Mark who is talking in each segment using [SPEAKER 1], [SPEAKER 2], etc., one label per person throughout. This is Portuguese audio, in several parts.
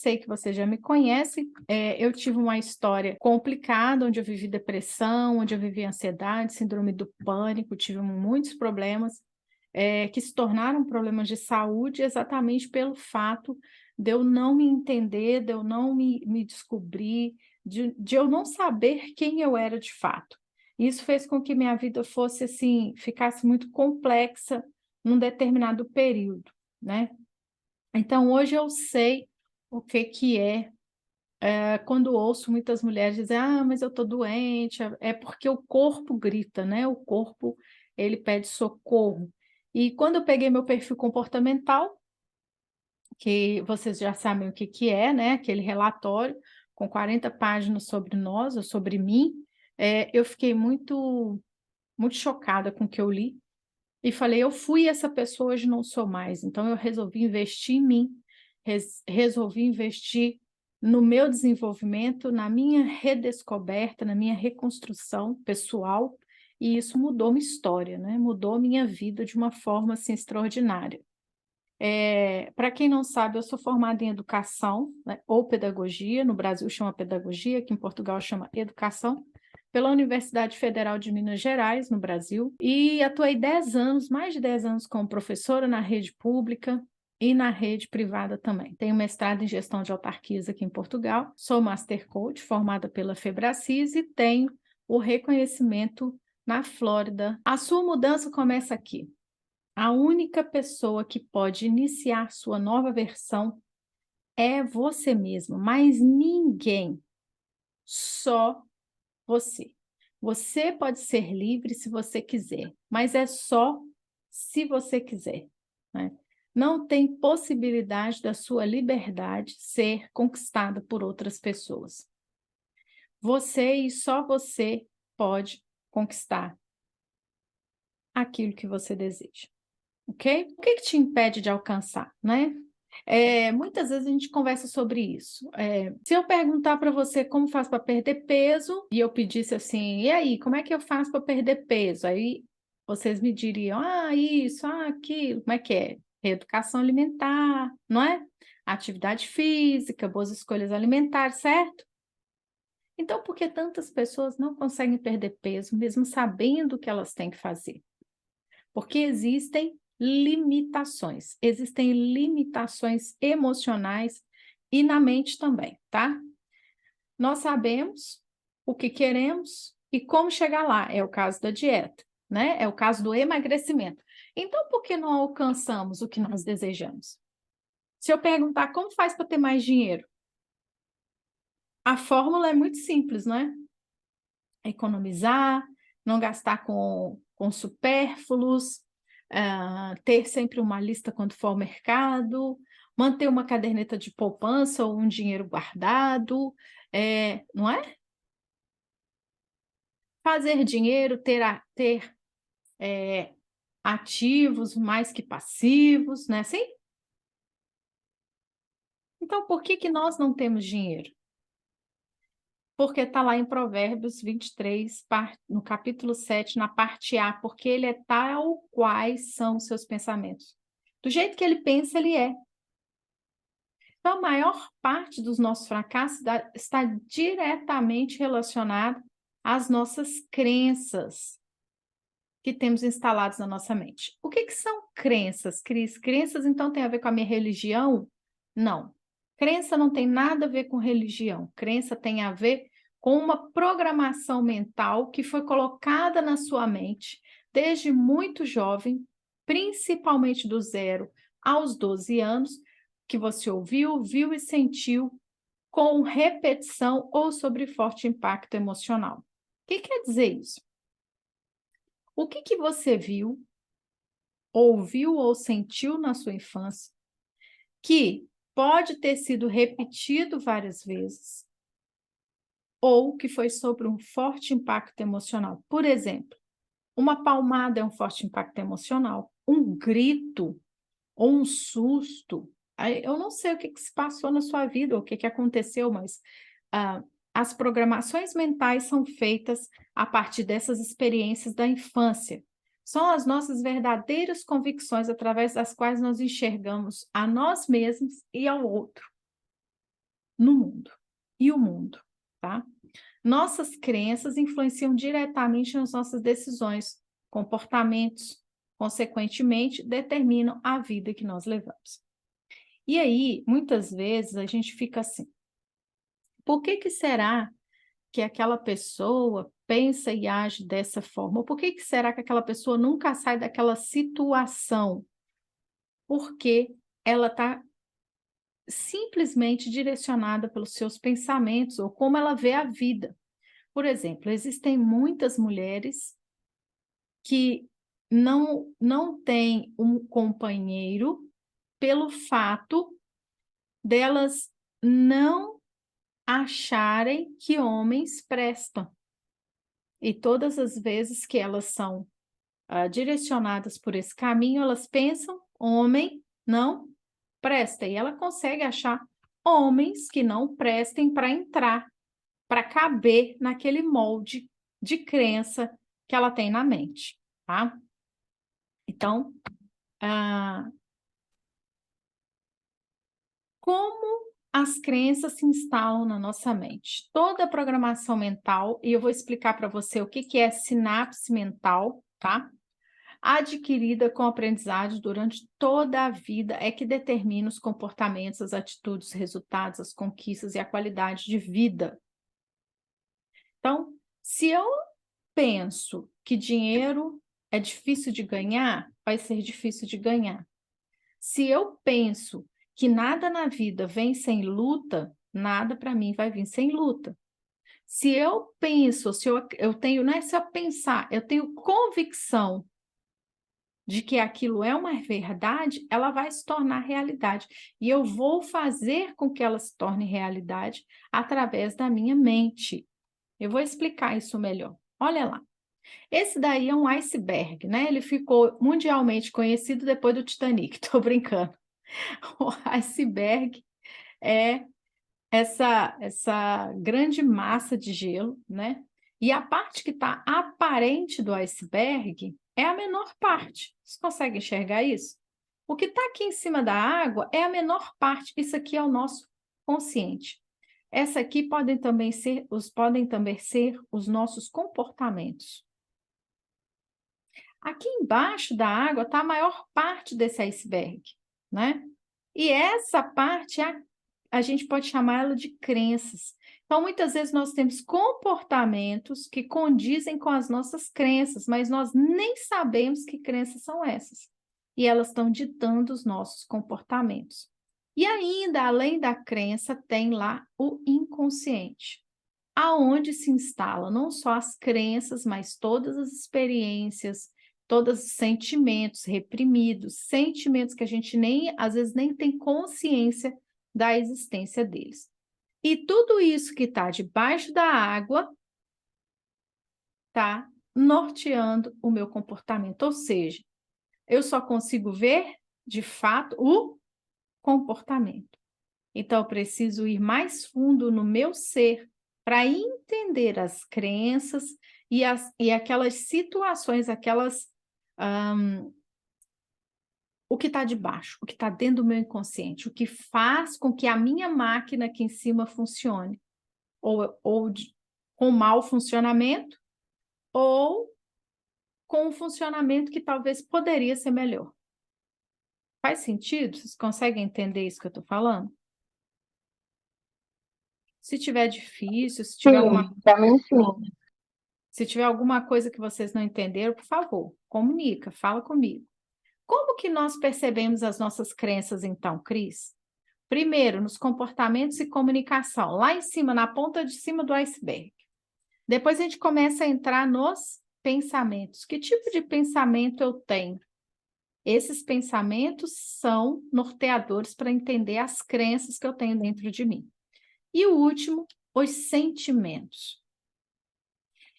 [SPEAKER 1] sei que você já me conhece, eu tive uma história complicada, onde eu vivi depressão, onde eu vivi ansiedade, síndrome do pânico, tive muitos problemas, que se tornaram problemas de saúde exatamente pelo fato de eu não me entender, de eu não me descobrir, de eu não saber quem eu era de fato. Isso fez com que minha vida fosse assim, ficasse muito complexa num determinado período, né? Então, hoje eu sei o que é, quando ouço muitas mulheres dizer, ah, mas eu estou doente, é porque o corpo grita, né? O corpo, ele pede socorro. E quando eu peguei meu perfil comportamental, que vocês já sabem o que é, né? Aquele relatório com 40 páginas sobre nós, ou sobre mim, eu fiquei muito chocada com o que eu li, e falei, eu fui essa pessoa, hoje não sou mais. Então, eu resolvi investir em mim, resolvi investir no meu desenvolvimento, na minha redescoberta, na minha reconstrução pessoal, e isso mudou minha história, né? Mudou minha vida de uma forma assim, extraordinária. Para quem não sabe, eu sou formada em educação, né, ou pedagogia, no Brasil chama pedagogia, aqui em Portugal chama educação, pela Universidade Federal de Minas Gerais, no Brasil, e atuei 10 anos, mais de 10 anos como professora na rede pública e na rede privada também. Tenho mestrado em gestão de autarquias aqui em Portugal, sou Master Coach, formada pela Febracis, e tenho o reconhecimento na Flórida. A sua mudança começa aqui. A única pessoa que pode iniciar sua nova versão é você mesmo, mas ninguém, só você. Você pode ser livre se você quiser, mas é só se você quiser, né? Não tem possibilidade da sua liberdade ser conquistada por outras pessoas. Você e só você pode conquistar aquilo que você deseja. Ok? O que te impede de alcançar, né? Muitas vezes a gente conversa sobre isso. Se eu perguntar para você como faz para perder peso, e eu pedisse assim, e aí, como é que eu faço para perder peso? Aí vocês me diriam, ah, isso, ah, aquilo, como é que é? Reeducação alimentar, não é? Atividade física, boas escolhas alimentares, certo? Então, por que tantas pessoas não conseguem perder peso, mesmo sabendo o que elas têm que fazer? Porque existem limitações emocionais e na mente também, tá? Nós sabemos o que queremos e como chegar lá, é o caso da dieta, né? É o caso do emagrecimento. Então, por que não alcançamos o que nós desejamos? Se eu perguntar como faz para ter mais dinheiro, a fórmula é muito simples, não é? Economizar, não gastar com supérfluos, ter sempre uma lista quando for ao mercado, manter uma caderneta de poupança ou um dinheiro guardado, não é? Fazer dinheiro, ter ativos mais que passivos, não é assim? Então, por que nós não temos dinheiro? Porque está lá em Provérbios 23, no capítulo 7, na parte A, porque ele é tal quais são os seus pensamentos. Do jeito que ele pensa, ele é. Então, a maior parte dos nossos fracassos está diretamente relacionada às nossas crenças que temos instaladas na nossa mente. O que são crenças, Cris? Crenças, então, tem a ver com a minha religião? Não. Crença não tem nada a ver com religião. Crença tem a ver com uma programação mental que foi colocada na sua mente desde muito jovem, principalmente do 0 aos 12 anos, que você ouviu, viu e sentiu com repetição ou sobre forte impacto emocional. O que quer dizer isso? O que você viu, ouviu ou sentiu na sua infância que pode ter sido repetido várias vezes ou que foi sobre um forte impacto emocional? Por exemplo, uma palmada é um forte impacto emocional, um grito ou um susto. Eu não sei o que se passou na sua vida, o que aconteceu, mas as programações mentais são feitas a partir dessas experiências da infância. São as nossas verdadeiras convicções através das quais nós enxergamos a nós mesmos e ao outro. no mundo. E o mundo, tá? Nossas crenças influenciam diretamente nas nossas decisões, comportamentos, consequentemente, determinam a vida que nós levamos. E aí, muitas vezes, a gente fica assim, por que será que aquela pessoa pensa e age dessa forma? Ou por que será que aquela pessoa nunca sai daquela situação? Porque ela está simplesmente direcionada pelos seus pensamentos ou como ela vê a vida. Por exemplo, existem muitas mulheres que não têm um companheiro pelo fato delas não acharem que homens prestam. E todas as vezes que elas são direcionadas por esse caminho, elas pensam, homem não presta. E ela consegue achar homens que não prestem para entrar, para caber naquele molde de crença que ela tem na mente, tá? Então, como as crenças se instalam na nossa mente? Toda a programação mental, e eu vou explicar para você o que é sinapse mental, tá? Adquirida com aprendizagem durante toda a vida é que determina os comportamentos, as atitudes, os resultados, as conquistas e a qualidade de vida. Então, se eu penso que dinheiro é difícil de ganhar, vai ser difícil de ganhar. Se eu penso que nada na vida vem sem luta, nada para mim vai vir sem luta. Se eu penso, se eu tenho, não é só pensar, eu tenho convicção de que aquilo é uma verdade, ela vai se tornar realidade. E eu vou fazer com que ela se torne realidade através da minha mente. Eu vou explicar isso melhor. Olha lá. Esse daí é um iceberg, né? Ele ficou mundialmente conhecido depois do Titanic. Estou brincando. O iceberg é essa grande massa de gelo, né? E a parte que está aparente do iceberg é a menor parte. Você consegue enxergar isso? O que está aqui em cima da água é a menor parte. Isso aqui é o nosso consciente. Essa aqui podem também ser os nossos comportamentos. Aqui embaixo da água está a maior parte desse iceberg, né? E essa parte a gente pode chamar ela de crenças. Então, muitas vezes nós temos comportamentos que condizem com as nossas crenças, mas nós nem sabemos que crenças são essas. E elas estão ditando os nossos comportamentos. E ainda, além da crença, tem lá o inconsciente, aonde se instala não só as crenças, mas todas as experiências, todos os sentimentos reprimidos, sentimentos que a gente às vezes nem tem consciência da existência deles. E tudo isso que está debaixo da água está norteando o meu comportamento, ou seja, eu só consigo ver, de fato, o comportamento. Então, eu preciso ir mais fundo no meu ser para entender as crenças e aquelas situações, o que está debaixo, o que está dentro do meu inconsciente, o que faz com que a minha máquina aqui em cima funcione, com mau funcionamento, ou com um funcionamento que talvez poderia ser melhor. Faz sentido? Vocês conseguem entender isso que eu estou falando? Se tiver difícil, se tiver se tiver alguma coisa que vocês não entenderam, por favor, comunica, fala comigo. Como que nós percebemos as nossas crenças, então, Cris? Primeiro, nos comportamentos e comunicação, lá em cima, na ponta de cima do iceberg. Depois a gente começa a entrar nos pensamentos. Que tipo de pensamento eu tenho? Esses pensamentos são norteadores para entender as crenças que eu tenho dentro de mim. E o último, os sentimentos.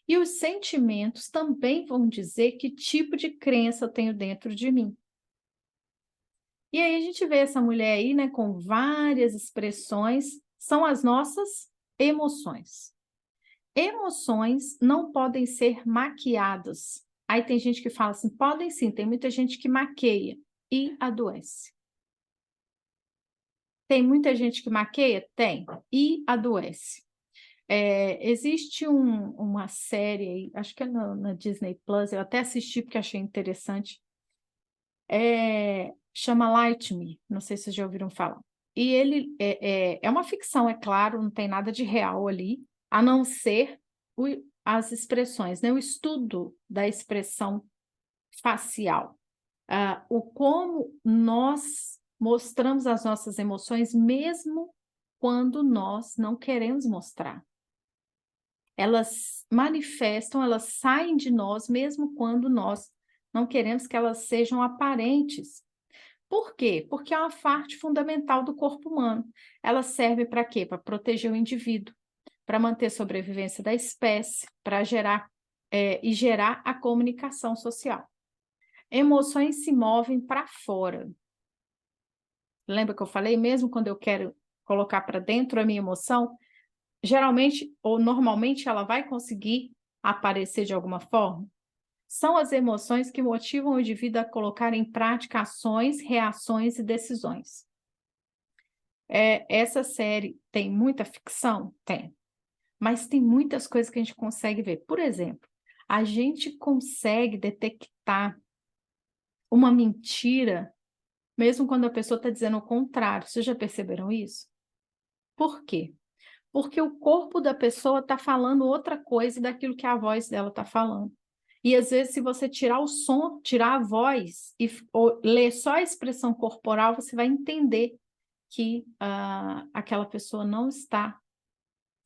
[SPEAKER 1] E os sentimentos também vão dizer que tipo de crença eu tenho dentro de mim. E aí a gente vê essa mulher aí, né, com várias expressões, são as nossas emoções. Emoções não podem ser maquiadas. Aí tem gente que fala assim, podem sim, tem muita gente que maqueia e adoece. Tem muita gente que maqueia? Tem. E adoece. Existe uma série, aí, acho que é na Disney Plus, eu até assisti porque achei interessante, chama Light Me, não sei se vocês já ouviram falar. E ele é uma ficção, é claro, não tem nada de real ali, a não ser as expressões, né? O estudo da expressão facial. O como nós mostramos as nossas emoções, mesmo quando nós não queremos mostrar. Elas manifestam, elas saem de nós, mesmo quando nós não queremos que elas sejam aparentes. Por quê? Porque é uma parte fundamental do corpo humano. Ela serve para quê? Para proteger o indivíduo, para manter a sobrevivência da espécie, para gerar a comunicação social. Emoções se movem para fora. Lembra que eu falei? Mesmo quando eu quero colocar para dentro a minha emoção, geralmente ou normalmente ela vai conseguir aparecer de alguma forma. São as emoções que motivam o indivíduo a colocar em prática ações, reações e decisões. Essa série tem muita ficção? Tem. Mas tem muitas coisas que a gente consegue ver. Por exemplo, a gente consegue detectar uma mentira mesmo quando a pessoa está dizendo o contrário. Vocês já perceberam isso? Por quê? Porque o corpo da pessoa está falando outra coisa daquilo que a voz dela está falando. E às vezes, se você tirar o som, tirar a voz ou ler só a expressão corporal, você vai entender que aquela pessoa não está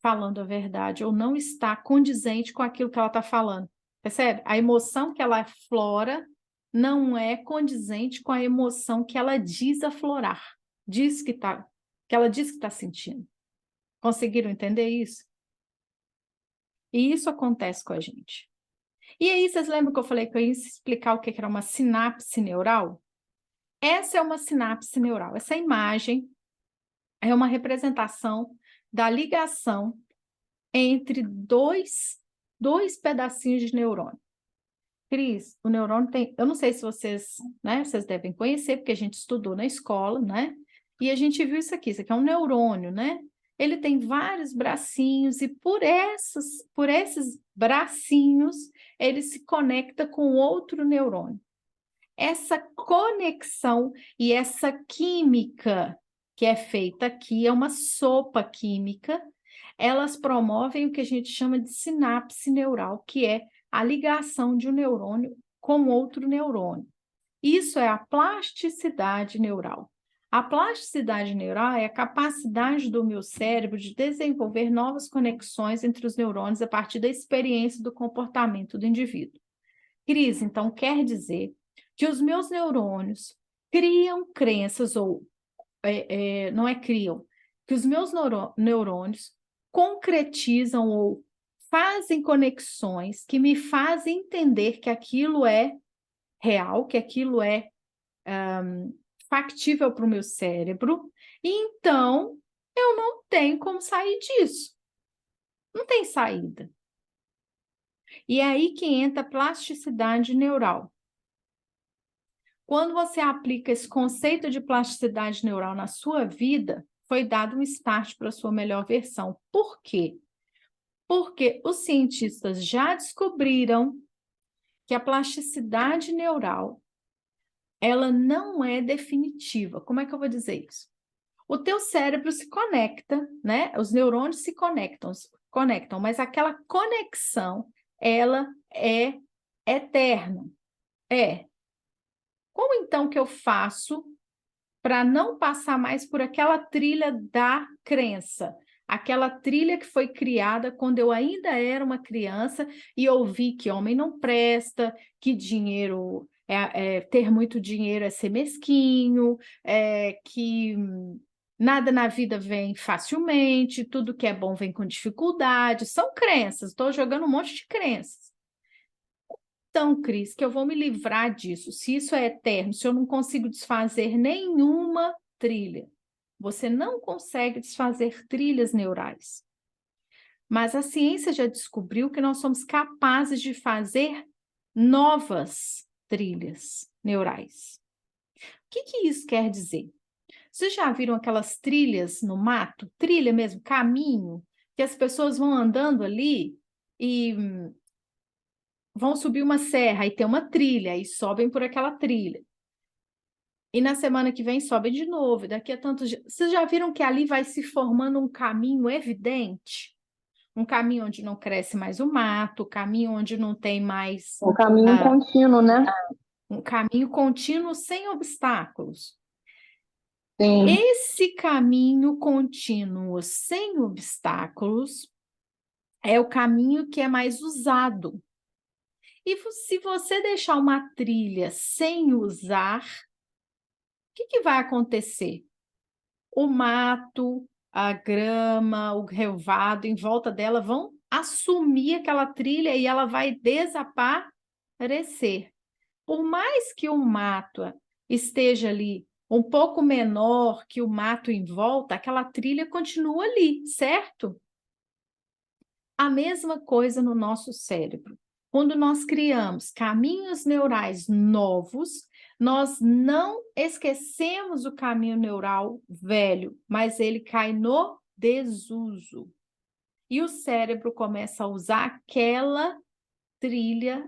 [SPEAKER 1] falando a verdade ou não está condizente com aquilo que ela está falando. Percebe? A emoção que ela aflora não é condizente com a emoção que ela diz aflorar, que ela diz que está sentindo. Conseguiram entender isso? E isso acontece com a gente. E aí, vocês lembram que eu falei que eu ia explicar o que era uma sinapse neural? Essa é uma sinapse neural. Essa imagem é uma representação da ligação entre dois pedacinhos de neurônio. Cris, o neurônio tem... Eu não sei se vocês, né, vocês devem conhecer, porque a gente estudou na escola, né? E a gente viu isso aqui é um neurônio, né? Ele tem vários bracinhos e por esses bracinhos, ele se conecta com outro neurônio. Essa conexão e essa química que é feita aqui, é uma sopa química, elas promovem o que a gente chama de sinapse neural, que é a ligação de um neurônio com outro neurônio. Isso é a plasticidade neural. A plasticidade neural é a capacidade do meu cérebro de desenvolver novas conexões entre os neurônios a partir da experiência do comportamento do indivíduo. Cris, então, quer dizer que os meus neurônios criam crenças, ou não é criam, que os meus neurônios concretizam ou fazem conexões que me fazem entender que aquilo é real, que aquilo é factível para o meu cérebro, e então eu não tenho como sair disso. Não tem saída. E é aí que entra a plasticidade neural. Quando você aplica esse conceito de plasticidade neural na sua vida, foi dado um start para a sua melhor versão. Por quê? Porque os cientistas já descobriram que a plasticidade neural, ela não é definitiva. Como é que eu vou dizer isso? O teu cérebro se conecta, né? Os neurônios se conectam, mas aquela conexão, ela é eterna. Como então que eu faço para não passar mais por aquela trilha da crença? Aquela trilha que foi criada quando eu ainda era uma criança e ouvi que homem não presta, que dinheiro ter muito dinheiro é ser mesquinho, que nada na vida vem facilmente, tudo que é bom vem com dificuldade. São crenças, estou jogando um monte de crenças. Então, Cris, que eu vou me livrar disso, se isso é eterno, se eu não consigo desfazer nenhuma trilha, você não consegue desfazer trilhas neurais. Mas a ciência já descobriu que nós somos capazes de fazer novas trilhas neurais. O que isso quer dizer? Vocês já viram aquelas trilhas no mato? Trilha mesmo, caminho, que as pessoas vão andando ali e vão subir uma serra e tem uma trilha e sobem por aquela trilha. E na semana que vem sobem de novo, daqui a tantos dias. Vocês já viram que ali vai se formando um caminho evidente? Um caminho onde não cresce mais o mato, caminho onde não tem mais
[SPEAKER 2] Um caminho contínuo, né?
[SPEAKER 1] um caminho contínuo sem obstáculos.
[SPEAKER 2] Sim.
[SPEAKER 1] Esse caminho contínuo sem obstáculos é o caminho que é mais usado. E se você deixar uma trilha sem usar, o que vai acontecer? O mato, a grama, o relvado em volta dela vão assumir aquela trilha e ela vai desaparecer. Por mais que o mato esteja ali um pouco menor que o mato em volta, aquela trilha continua ali, certo? A mesma coisa no nosso cérebro. Quando nós criamos caminhos neurais novos, nós não esquecemos o caminho neural velho, mas ele cai no desuso. E o cérebro começa a usar aquela trilha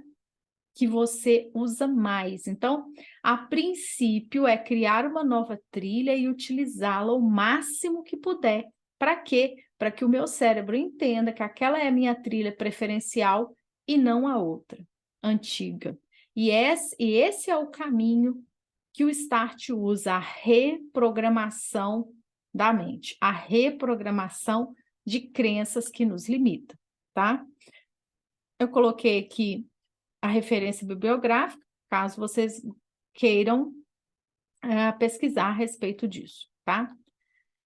[SPEAKER 1] que você usa mais. Então, a princípio, é criar uma nova trilha e utilizá-la o máximo que puder. Para quê? Para que o meu cérebro entenda que aquela é a minha trilha preferencial e não a outra, antiga. E esse é o caminho que o START usa, a reprogramação da mente, a reprogramação de crenças que nos limitam, tá? Eu coloquei aqui a referência bibliográfica, caso vocês queiram pesquisar a respeito disso, tá?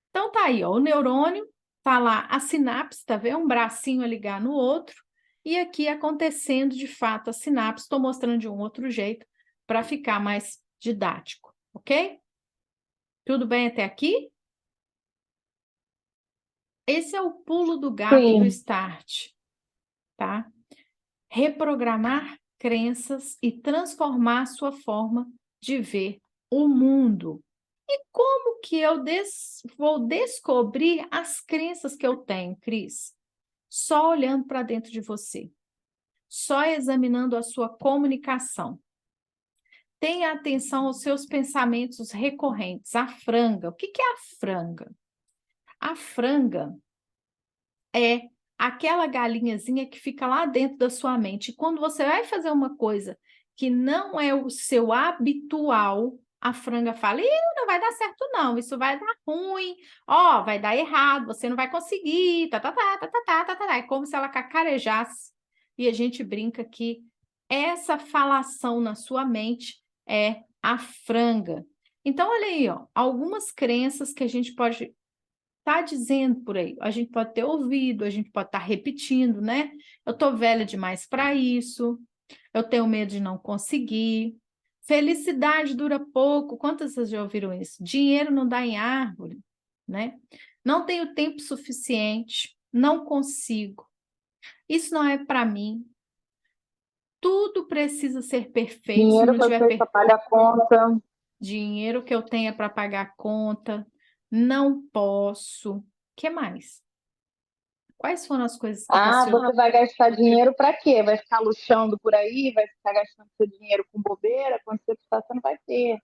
[SPEAKER 1] Então tá aí, ó, o neurônio, tá lá a sinapse, tá vendo? Um bracinho a ligar no outro, e aqui acontecendo de fato a sinapse, estou mostrando de um outro jeito para ficar mais didático, ok? Tudo bem até aqui? Esse é o pulo do gato do START, tá? Reprogramar crenças e transformar sua forma de ver o mundo. E como que eu vou descobrir as crenças que eu tenho, Cris? Só olhando para dentro de você. Só examinando a sua comunicação. Tenha atenção aos seus pensamentos recorrentes. A franga. O que é a franga? A franga é aquela galinhazinha que fica lá dentro da sua mente. Quando você vai fazer uma coisa que não é o seu habitual, a franga fala: não vai dar certo não, isso vai dar ruim, ó, vai dar errado, você não vai conseguir, tá, tá, tá, tá, tá, tá, tá, tá. É como se ela cacarejasse. E a gente brinca que essa falação na sua mente é a franga. Então, olha aí, ó, algumas crenças que a gente pode tá dizendo por aí. A gente pode ter ouvido, a gente pode estar repetindo, né? Eu tô velha demais para isso. Eu tenho medo de não conseguir. Felicidade dura pouco. Quantas vocês já ouviram isso? Dinheiro não dá em árvore, né? Não tenho tempo suficiente, não consigo. Isso não é para mim. Tudo precisa ser perfeito. Se
[SPEAKER 2] Dinheiro
[SPEAKER 1] não
[SPEAKER 2] que eu
[SPEAKER 1] tiver
[SPEAKER 2] tenho para pagar a conta.
[SPEAKER 1] dinheiro que eu tenha para pagar a conta, não posso. O que mais? Quais foram as coisas que você...
[SPEAKER 2] Você vai gastar dinheiro para quê? Vai ficar luxando por aí? Vai ficar gastando seu dinheiro com bobeira? Quando você precisar, você não vai ter.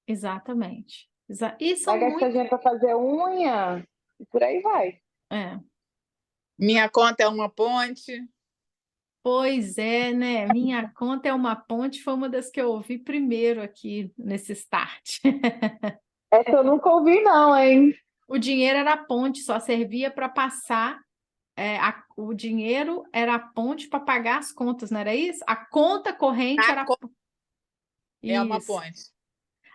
[SPEAKER 1] Exatamente. E
[SPEAKER 2] Vai
[SPEAKER 1] são
[SPEAKER 2] gastar
[SPEAKER 1] muito...
[SPEAKER 2] dinheiro para fazer unha? E por aí vai.
[SPEAKER 1] É.
[SPEAKER 3] Minha conta é uma ponte.
[SPEAKER 1] Pois é, né? Minha conta é uma ponte, foi uma das que eu ouvi primeiro aqui nesse start.
[SPEAKER 2] Essa eu nunca ouvi, não, hein?
[SPEAKER 1] O dinheiro era a ponte, só servia para passar. O dinheiro era a ponte para pagar as contas, não era isso? A conta corrente era.
[SPEAKER 3] É uma
[SPEAKER 1] Isso.
[SPEAKER 3] ponte.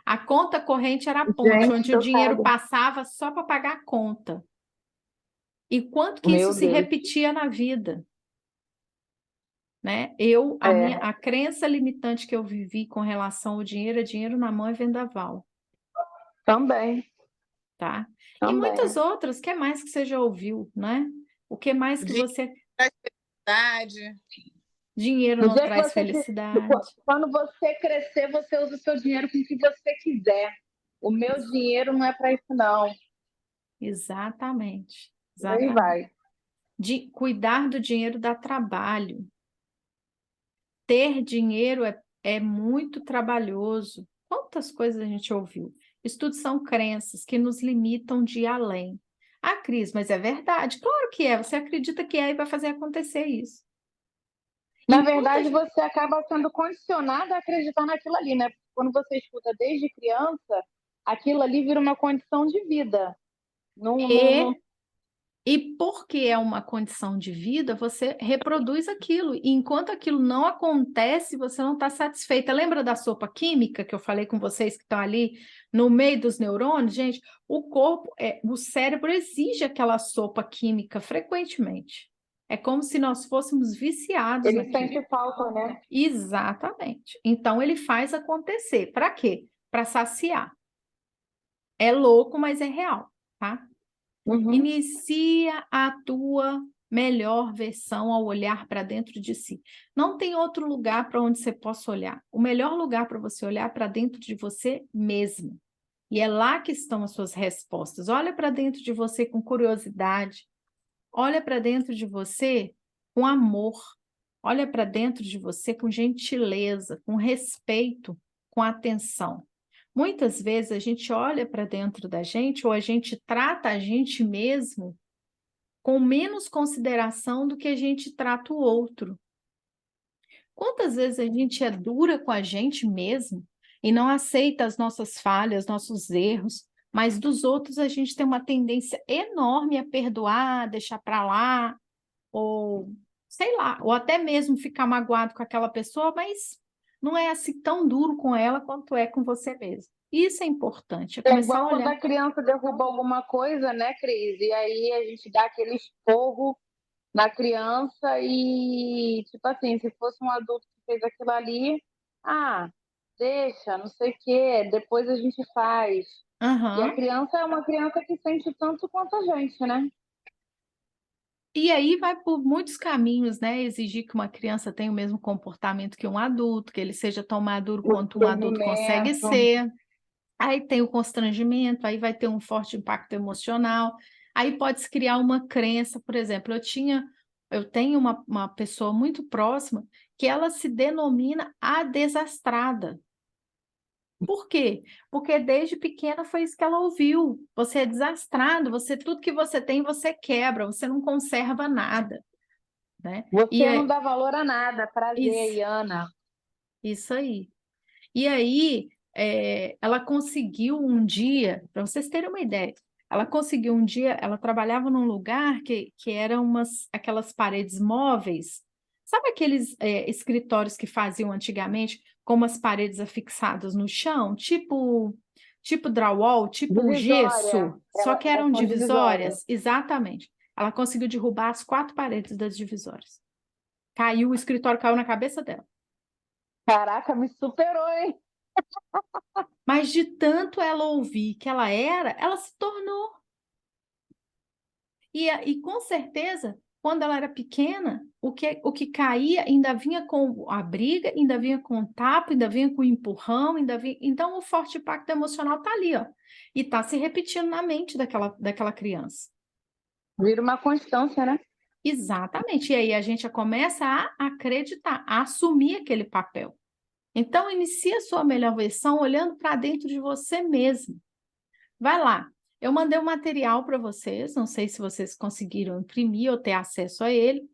[SPEAKER 1] A conta corrente era a ponte,
[SPEAKER 2] Gente,
[SPEAKER 1] onde o dinheiro
[SPEAKER 2] chocada.
[SPEAKER 1] passava só para pagar a conta. E quanto que isso
[SPEAKER 2] Meu
[SPEAKER 1] se
[SPEAKER 2] Deus.
[SPEAKER 1] repetia na vida? Né? A crença limitante que eu vivi com relação ao dinheiro é dinheiro na mão é vendaval,
[SPEAKER 2] Também.
[SPEAKER 1] tá? E muitas
[SPEAKER 2] Também.
[SPEAKER 1] outras, que mais que você já ouviu, né? O que mais que
[SPEAKER 3] Dinheiro
[SPEAKER 1] você...
[SPEAKER 3] traz felicidade.
[SPEAKER 1] Dinheiro
[SPEAKER 2] No
[SPEAKER 1] não
[SPEAKER 2] dia que
[SPEAKER 1] traz
[SPEAKER 2] você
[SPEAKER 1] felicidade.
[SPEAKER 2] quando você crescer, você usa o seu dinheiro com o que você quiser. o meu dinheiro não é para isso, não.
[SPEAKER 1] Exatamente.
[SPEAKER 2] E aí
[SPEAKER 1] Exatamente.
[SPEAKER 2] vai.
[SPEAKER 1] De cuidar do dinheiro dá trabalho. Ter dinheiro é muito trabalhoso. Quantas coisas a gente ouviu? Estudos são crenças que nos limitam de ir além. Ah, Cris, mas é verdade. Claro que é. Você acredita que é e vai fazer acontecer isso.
[SPEAKER 2] Na
[SPEAKER 1] Enquanto a
[SPEAKER 2] verdade,
[SPEAKER 1] gente-
[SPEAKER 2] você acaba sendo condicionado a acreditar naquilo ali, né? Quando você escuta desde criança, aquilo ali vira uma condição de vida. Não.
[SPEAKER 1] E, e porque é uma condição de vida, você reproduz aquilo. E enquanto aquilo não acontece, você não está satisfeita. Lembra da sopa química que eu falei com vocês que estão ali no meio dos neurônios? Gente, o cérebro exige aquela sopa química frequentemente. É como se nós fôssemos viciados
[SPEAKER 2] Ele
[SPEAKER 1] naquilo.
[SPEAKER 2] sente falta, né?
[SPEAKER 1] Exatamente. Então ele faz acontecer. Para quê? Para saciar. É louco, mas é real, tá?
[SPEAKER 2] Uhum.
[SPEAKER 1] Inicia a tua melhor versão ao olhar para dentro de si. Não tem outro lugar para onde você possa olhar. O melhor lugar para você olhar é para dentro de você mesmo. E é lá que estão as suas respostas. Olha para dentro de você com curiosidade. Olha para dentro de você com amor. Olha para dentro de você com gentileza, com respeito, com atenção. Muitas vezes a gente olha para dentro da gente ou a gente trata a gente mesmo com menos consideração do que a gente trata o outro. Quantas vezes a gente é dura com a gente mesmo e não aceita as nossas falhas, nossos erros, mas dos outros a gente tem uma tendência enorme a perdoar, deixar para lá, ou sei lá, ou até mesmo ficar magoado com aquela pessoa, mas não é assim tão duro com ela quanto é com você mesmo. Isso é importante, é
[SPEAKER 2] É
[SPEAKER 1] começar a
[SPEAKER 2] igual quando
[SPEAKER 1] olhar.
[SPEAKER 2] a criança derruba alguma coisa, né, Cris? E aí a gente dá aquele esporro na criança e, tipo assim, se fosse um adulto que fez aquilo ali, ah, deixa, não sei o quê, depois a gente faz. E a
[SPEAKER 1] Aham.
[SPEAKER 2] criança é uma criança que sente tanto quanto a gente, né?
[SPEAKER 1] E aí vai por muitos caminhos, né? Exigir que uma criança tenha o mesmo comportamento que um adulto, que ele seja tão maduro
[SPEAKER 2] O
[SPEAKER 1] quanto um adulto consegue
[SPEAKER 2] discernimento.
[SPEAKER 1] ser. Aí tem o constrangimento, aí vai ter um forte impacto emocional. Aí pode-se criar uma crença, por exemplo, eu tenho uma pessoa muito próxima que ela se denomina a desastrada. Por quê? Porque desde pequena foi isso que ela ouviu. Você é desastrado, tudo que você tem, você quebra, você não conserva nada, né? E
[SPEAKER 2] Você não
[SPEAKER 1] é
[SPEAKER 2] dá valor a nada. Prazer,
[SPEAKER 1] isso,
[SPEAKER 2] Iana.
[SPEAKER 1] isso aí. E aí, ela conseguiu um dia, para vocês terem uma ideia, ela conseguiu um dia, ela trabalhava num lugar que eram aquelas paredes móveis, sabe aqueles escritórios que faziam antigamente, com umas paredes afixadas no chão, tipo drywall, tipo
[SPEAKER 2] Divisória.
[SPEAKER 1] gesso, só que
[SPEAKER 2] Elas
[SPEAKER 1] eram
[SPEAKER 2] são divisórias.
[SPEAKER 1] divisórias? Exatamente. Ela conseguiu derrubar as 4 paredes das divisórias. Caiu, o escritório caiu na cabeça dela.
[SPEAKER 2] Caraca, me superou, hein?
[SPEAKER 1] Mas de tanto ela ouvir que ela era, ela se tornou. E com certeza, quando ela era pequena, o que caía ainda vinha com a briga, ainda vinha com o tapa, ainda vinha com o empurrão, ainda vinha... Então, o forte impacto emocional está ali, ó. E está se repetindo na mente daquela criança.
[SPEAKER 2] Vira uma constância, né?
[SPEAKER 1] Exatamente. E aí a gente começa a acreditar, a assumir aquele papel. Então, inicie a sua melhor versão olhando para dentro de você mesmo. Vai lá. Eu mandei um material para vocês, não sei se vocês conseguiram imprimir ou ter acesso a ele,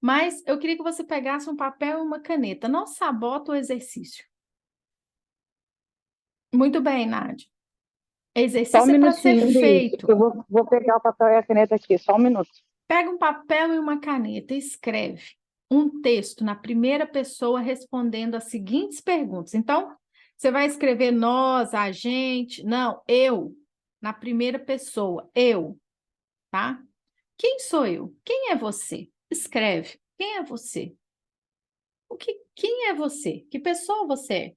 [SPEAKER 1] mas eu queria que você pegasse um papel e uma caneta. Não sabota o exercício. Muito bem, Nádia.
[SPEAKER 2] Só um
[SPEAKER 1] Exercício é para ser
[SPEAKER 2] minutinho, Cris.
[SPEAKER 1] feito.
[SPEAKER 2] Eu vou pegar o papel e a caneta aqui. Só um minuto.
[SPEAKER 1] Pega um papel e uma caneta e escreve um texto na primeira pessoa respondendo as seguintes perguntas. Então, você vai escrever nós, a gente, não, eu, na primeira pessoa, eu, tá? Quem sou eu? Quem é você? Escreve. Quem é você? Quem é você? Que pessoa você é?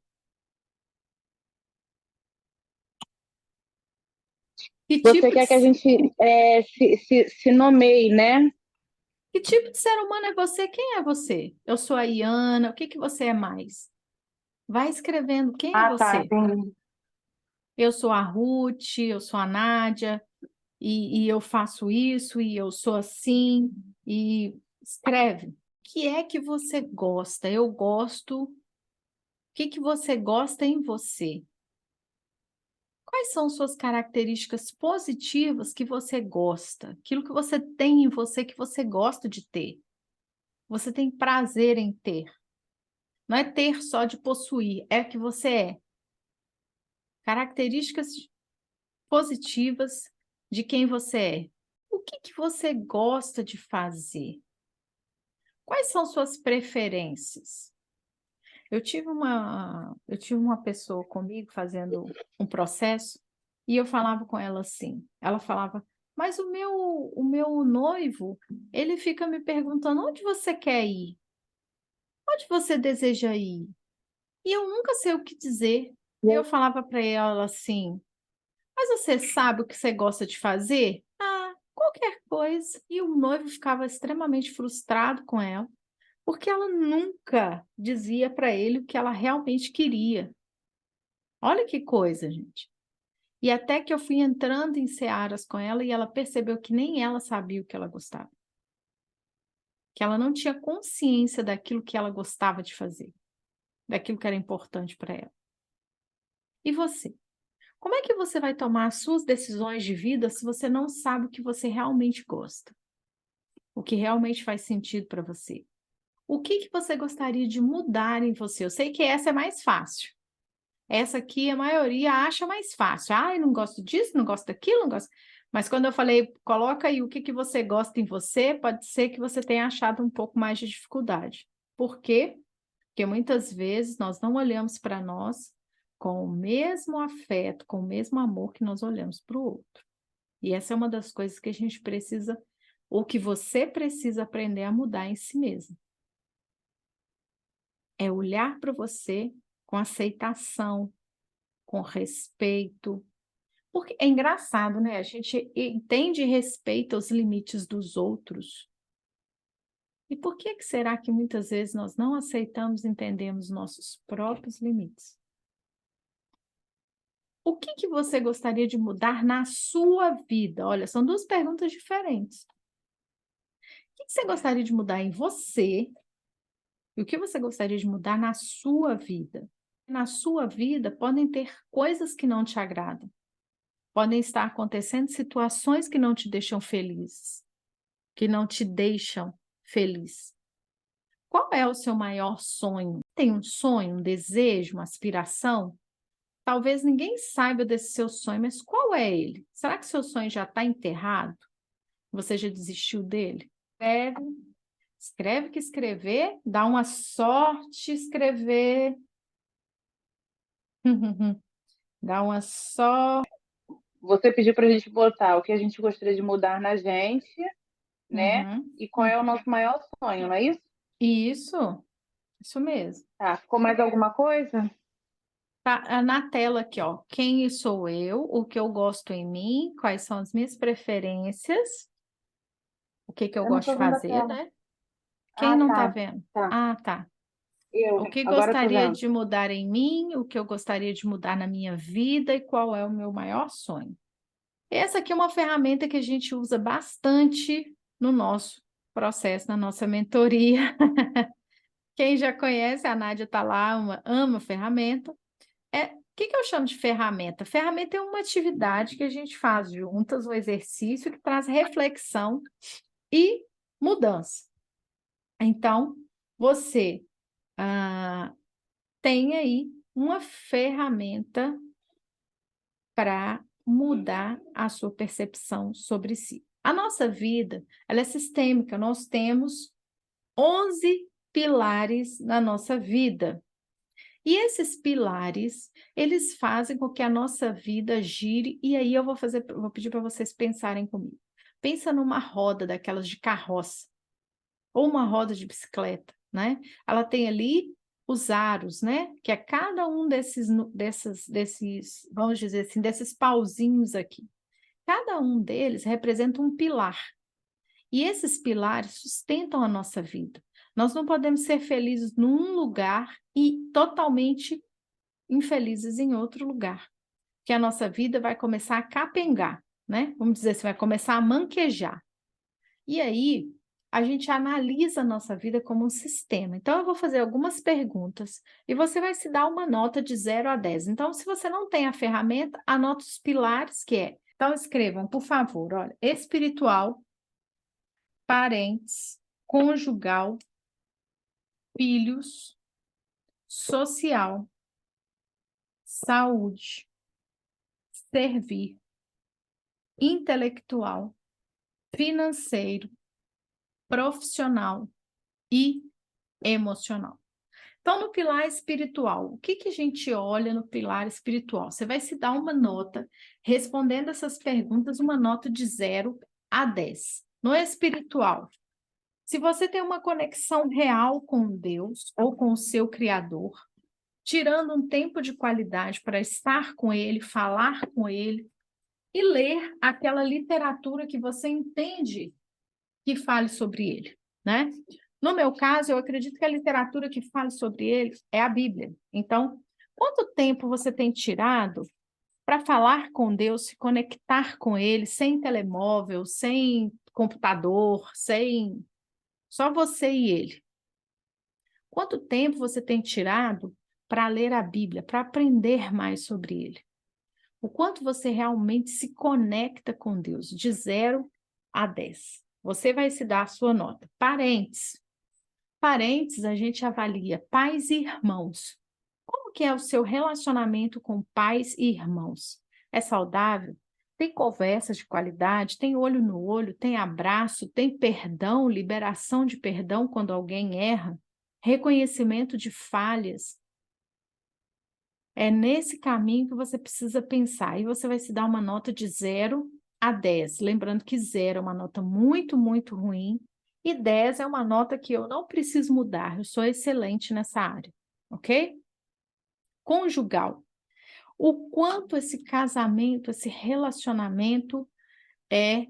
[SPEAKER 1] Que
[SPEAKER 2] Você
[SPEAKER 1] tipo de,
[SPEAKER 2] quer que a gente se nomeie, né?
[SPEAKER 1] que tipo de ser humano é você? Quem é você? Eu sou a Iana. O que você é mais? Vai escrevendo. Quem é
[SPEAKER 2] Ah, tá.
[SPEAKER 1] você?
[SPEAKER 2] Entendi.
[SPEAKER 1] eu sou a Ruth, eu sou a Nádia, e eu faço isso, e eu sou assim, e escreve. O que é que você gosta? Eu gosto. O que você gosta em você? Quais são suas características positivas que você gosta? Aquilo que você tem em você que você gosta de ter. Você tem prazer em ter. Não é ter só de possuir, é o que você é. Características positivas de quem você é. O que você gosta de fazer? Quais são suas preferências? Eu tive uma pessoa comigo fazendo um processo e eu falava com ela assim. Ela falava, mas o meu noivo, ele fica me perguntando onde você quer ir? Onde você deseja ir? E eu nunca sei o que dizer. E eu falava para ela assim, mas você sabe o que você gosta de fazer? Ah, qualquer coisa. E o noivo ficava extremamente frustrado com ela, porque ela nunca dizia para ele o que ela realmente queria. Olha que coisa, gente. E até que eu fui entrando em searas com ela e ela percebeu que nem ela sabia o que ela gostava. Que ela não tinha consciência daquilo que ela gostava de fazer, daquilo que era importante para ela. E você? Como é que você vai tomar as suas decisões de vida se você não sabe o que você realmente gosta? O que realmente faz sentido para você? O que você gostaria de mudar em você? Eu sei que essa é mais fácil. Essa aqui a maioria acha mais fácil. Ah, eu não gosto disso, não gosto daquilo, não gosto. Mas quando eu falei, coloca aí o que você gosta em você, pode ser que você tenha achado um pouco mais de dificuldade. Por quê? Porque muitas vezes nós não olhamos para nós com o mesmo afeto, com o mesmo amor que nós olhamos para o outro. E essa é uma das coisas que a gente precisa, ou que você precisa aprender a mudar em si mesmo. É olhar para você com aceitação, com respeito. Porque é engraçado, né? A gente entende e respeita os limites dos outros. E por que será que muitas vezes nós não aceitamos e entendemos nossos próprios limites? O que você gostaria de mudar na sua vida? Olha, são duas perguntas diferentes. O que você gostaria de mudar em você? E o que você gostaria de mudar na sua vida? Na sua vida podem ter coisas que não te agradam. Podem estar acontecendo situações que não te deixam felizes, que não te deixam feliz. Qual é o seu maior sonho? Tem um sonho, um desejo, uma aspiração? Talvez ninguém saiba desse seu sonho, mas qual é ele? Será que seu sonho já está enterrado? Você já desistiu dele? Escreve que escrever dá uma sorte escrever. Dá uma sorte.
[SPEAKER 2] Você pediu para a gente botar o que a gente gostaria de mudar na gente, né?
[SPEAKER 1] Uhum.
[SPEAKER 2] E qual é o nosso maior sonho, não é isso?
[SPEAKER 1] Isso mesmo.
[SPEAKER 2] Tá, ficou mais alguma coisa?
[SPEAKER 1] Tá na tela aqui, ó. Quem sou eu, o que eu gosto em mim, quais são as minhas preferências, o que eu
[SPEAKER 2] Eu não
[SPEAKER 1] gosto de
[SPEAKER 2] tô vendo a
[SPEAKER 1] fazer,
[SPEAKER 2] tela.
[SPEAKER 1] né? Quem
[SPEAKER 2] Ah,
[SPEAKER 1] não tá
[SPEAKER 2] tá,
[SPEAKER 1] vendo?
[SPEAKER 2] tá.
[SPEAKER 1] Ah, tá.
[SPEAKER 2] Eu,
[SPEAKER 1] O que
[SPEAKER 2] agora eu tô
[SPEAKER 1] gostaria
[SPEAKER 2] vendo.
[SPEAKER 1] de mudar em mim, o que eu gostaria de mudar na minha vida e qual é o meu maior sonho. Essa aqui é uma ferramenta que a gente usa bastante no nosso processo, na nossa mentoria. Quem já conhece, a Nádia está lá, ama a ferramenta. O que eu chamo de ferramenta? Ferramenta é uma atividade que a gente faz juntas, um exercício que traz reflexão e mudança. Então, você tem aí uma ferramenta para mudar a sua percepção sobre si. A nossa vida, ela é sistêmica, nós temos 11 pilares na nossa vida. E esses pilares, eles fazem com que a nossa vida gire, e aí eu vou pedir para vocês pensarem comigo. Pensa numa roda daquelas de carroça, ou uma roda de bicicleta, né? Ela tem ali os aros, né? Que é cada um desses, vamos dizer assim, desses pauzinhos aqui. Cada um deles representa um pilar. E esses pilares sustentam a nossa vida. Nós não podemos ser felizes num lugar e totalmente infelizes em outro lugar. que a nossa vida vai começar a capengar, né? Vamos dizer assim, vai começar a manquejar. E aí, a gente analisa a nossa vida como um sistema. Então, eu vou fazer algumas perguntas e você vai se dar uma nota de 0 a 10. Então, se você não tem a ferramenta, anota os pilares que é. Então, escrevam, por favor, olha, espiritual, parentes, conjugal, filhos, social, saúde, servir, intelectual, financeiro, profissional e emocional. Então, no pilar espiritual, o que a gente olha no pilar espiritual? Você vai se dar uma nota, respondendo essas perguntas, uma nota de 0 a 10. No espiritual, se você tem uma conexão real com Deus ou com o seu Criador, tirando um tempo de qualidade para estar com Ele, falar com Ele e ler aquela literatura que você entende que fale sobre Ele, né? No meu caso, eu acredito que a literatura que fala sobre ele é a Bíblia. Então, quanto tempo você tem tirado para falar com Deus, se conectar com Ele, sem telemóvel, sem computador, sem só você e Ele? Quanto tempo você tem tirado para ler a Bíblia, para aprender mais sobre Ele? O quanto você realmente se conecta com Deus, de 0 a 10. Você vai se dar a sua nota. Parentes. Parentes, a gente avalia pais e irmãos. Como que é o seu relacionamento com pais e irmãos? É saudável? Tem conversas de qualidade? Tem olho no olho? Tem abraço? Tem perdão, liberação de perdão quando alguém erra? Reconhecimento de falhas? É nesse caminho que você precisa pensar. E você vai se dar uma nota de 0 a 10. Lembrando que 0 é uma nota muito, muito ruim. E 10 é uma nota que eu não preciso mudar, eu sou excelente nessa área, ok? Conjugal. O quanto esse casamento, esse relacionamento é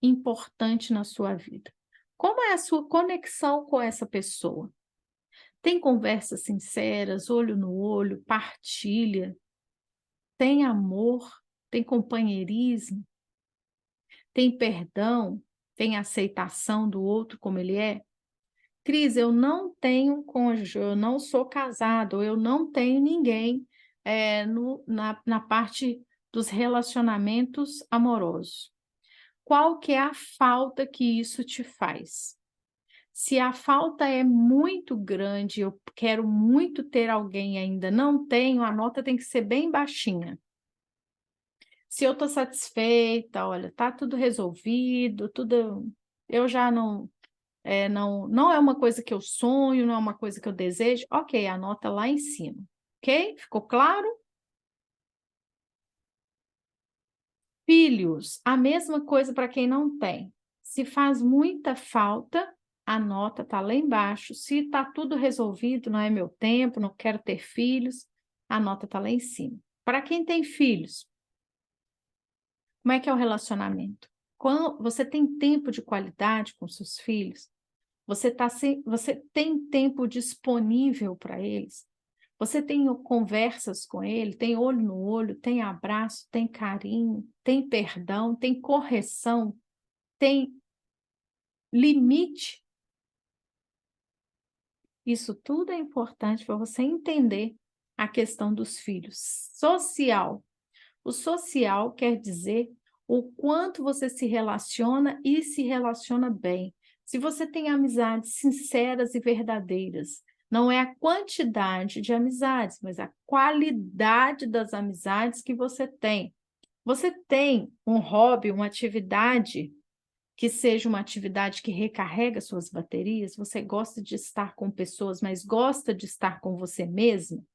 [SPEAKER 1] importante na sua vida. Como é a sua conexão com essa pessoa? Tem conversas sinceras, olho no olho, partilha, tem amor, tem companheirismo, tem perdão, tem aceitação do outro como ele é? Cris, eu não tenho cônjuge, eu não sou casado, eu não tenho ninguém na parte dos relacionamentos amorosos. Qual que é a falta que isso te faz? Se a falta é muito grande, eu quero muito ter alguém e ainda não tenho, a nota tem que ser bem baixinha. Se eu estou satisfeita, olha, tá tudo resolvido, tudo, eu já não não é uma coisa que eu sonho, não é uma coisa que eu desejo, ok, anota lá em cima, ok? Ficou claro? Filhos, a mesma coisa para quem não tem. Se faz muita falta, a nota está lá embaixo. Se está tudo resolvido, não é meu tempo, não quero ter filhos, a nota está lá em cima. Para quem tem filhos, como é que é o relacionamento? Quando você tem tempo de qualidade com seus filhos, você tem tempo disponível para eles? Você tem conversas com ele, tem olho no olho, tem abraço, tem carinho, tem perdão, tem correção, tem limite? Isso tudo é importante para você entender a questão dos filhos. Social. O social quer dizer o quanto você se relaciona e se relaciona bem. Se você tem amizades sinceras e verdadeiras, não é a quantidade de amizades, mas a qualidade das amizades que você tem. Você tem um hobby, uma atividade que seja uma atividade que recarrega suas baterias? Você gosta de estar com pessoas, mas gosta de estar com você mesmo?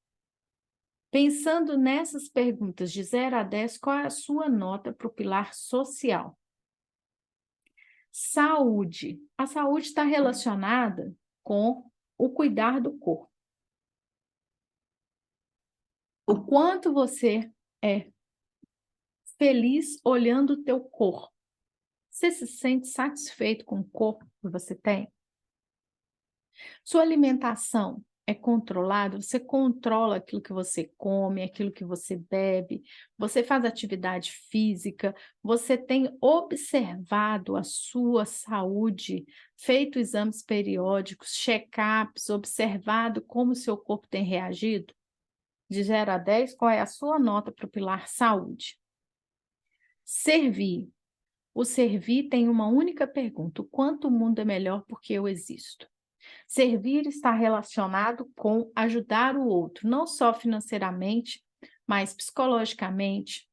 [SPEAKER 1] Pensando nessas perguntas de 0 a 10, qual é a sua nota para o pilar social? Saúde. A saúde está relacionada com o cuidar do corpo. O quanto você é feliz olhando o teu corpo. Você se sente satisfeito com o corpo que você tem? Sua alimentação é controlado, você controla aquilo que você come, aquilo que você bebe, você faz atividade física, você tem observado a sua saúde, feito exames periódicos, check-ups, observado como o seu corpo tem reagido? De 0 a 10, qual é a sua nota para o pilar saúde? Servir. O servir tem uma única pergunta: o quanto o mundo é melhor porque eu existo? Servir está relacionado com ajudar o outro, não só financeiramente, mas psicologicamente,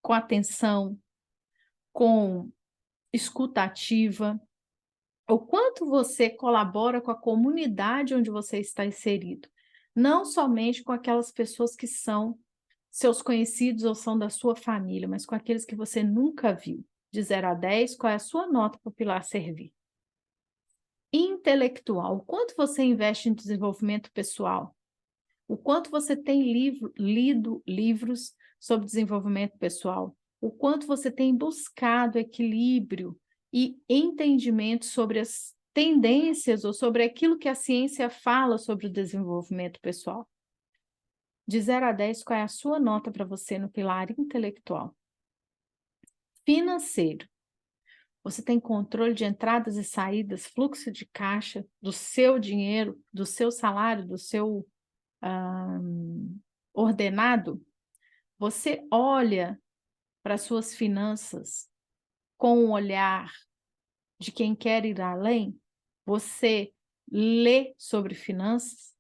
[SPEAKER 1] com atenção, com escuta ativa. O quanto você colabora com a comunidade onde você está inserido, não somente com aquelas pessoas que são seus conhecidos ou são da sua família, mas com aqueles que você nunca viu. De 0 a 10, qual é a sua nota para o pilar servir? Intelectual, o quanto você investe em desenvolvimento pessoal? O quanto você tem lido livros sobre desenvolvimento pessoal? O quanto você tem buscado equilíbrio e entendimento sobre as tendências ou sobre aquilo que a ciência fala sobre o desenvolvimento pessoal? De 0 a 10, qual é a sua nota para você no pilar intelectual? Financeiro. Você tem controle de entradas e saídas, fluxo de caixa, do seu dinheiro, do seu salário, do seu ordenado? Você olha para suas finanças com um olhar de quem quer ir além? Você lê sobre finanças?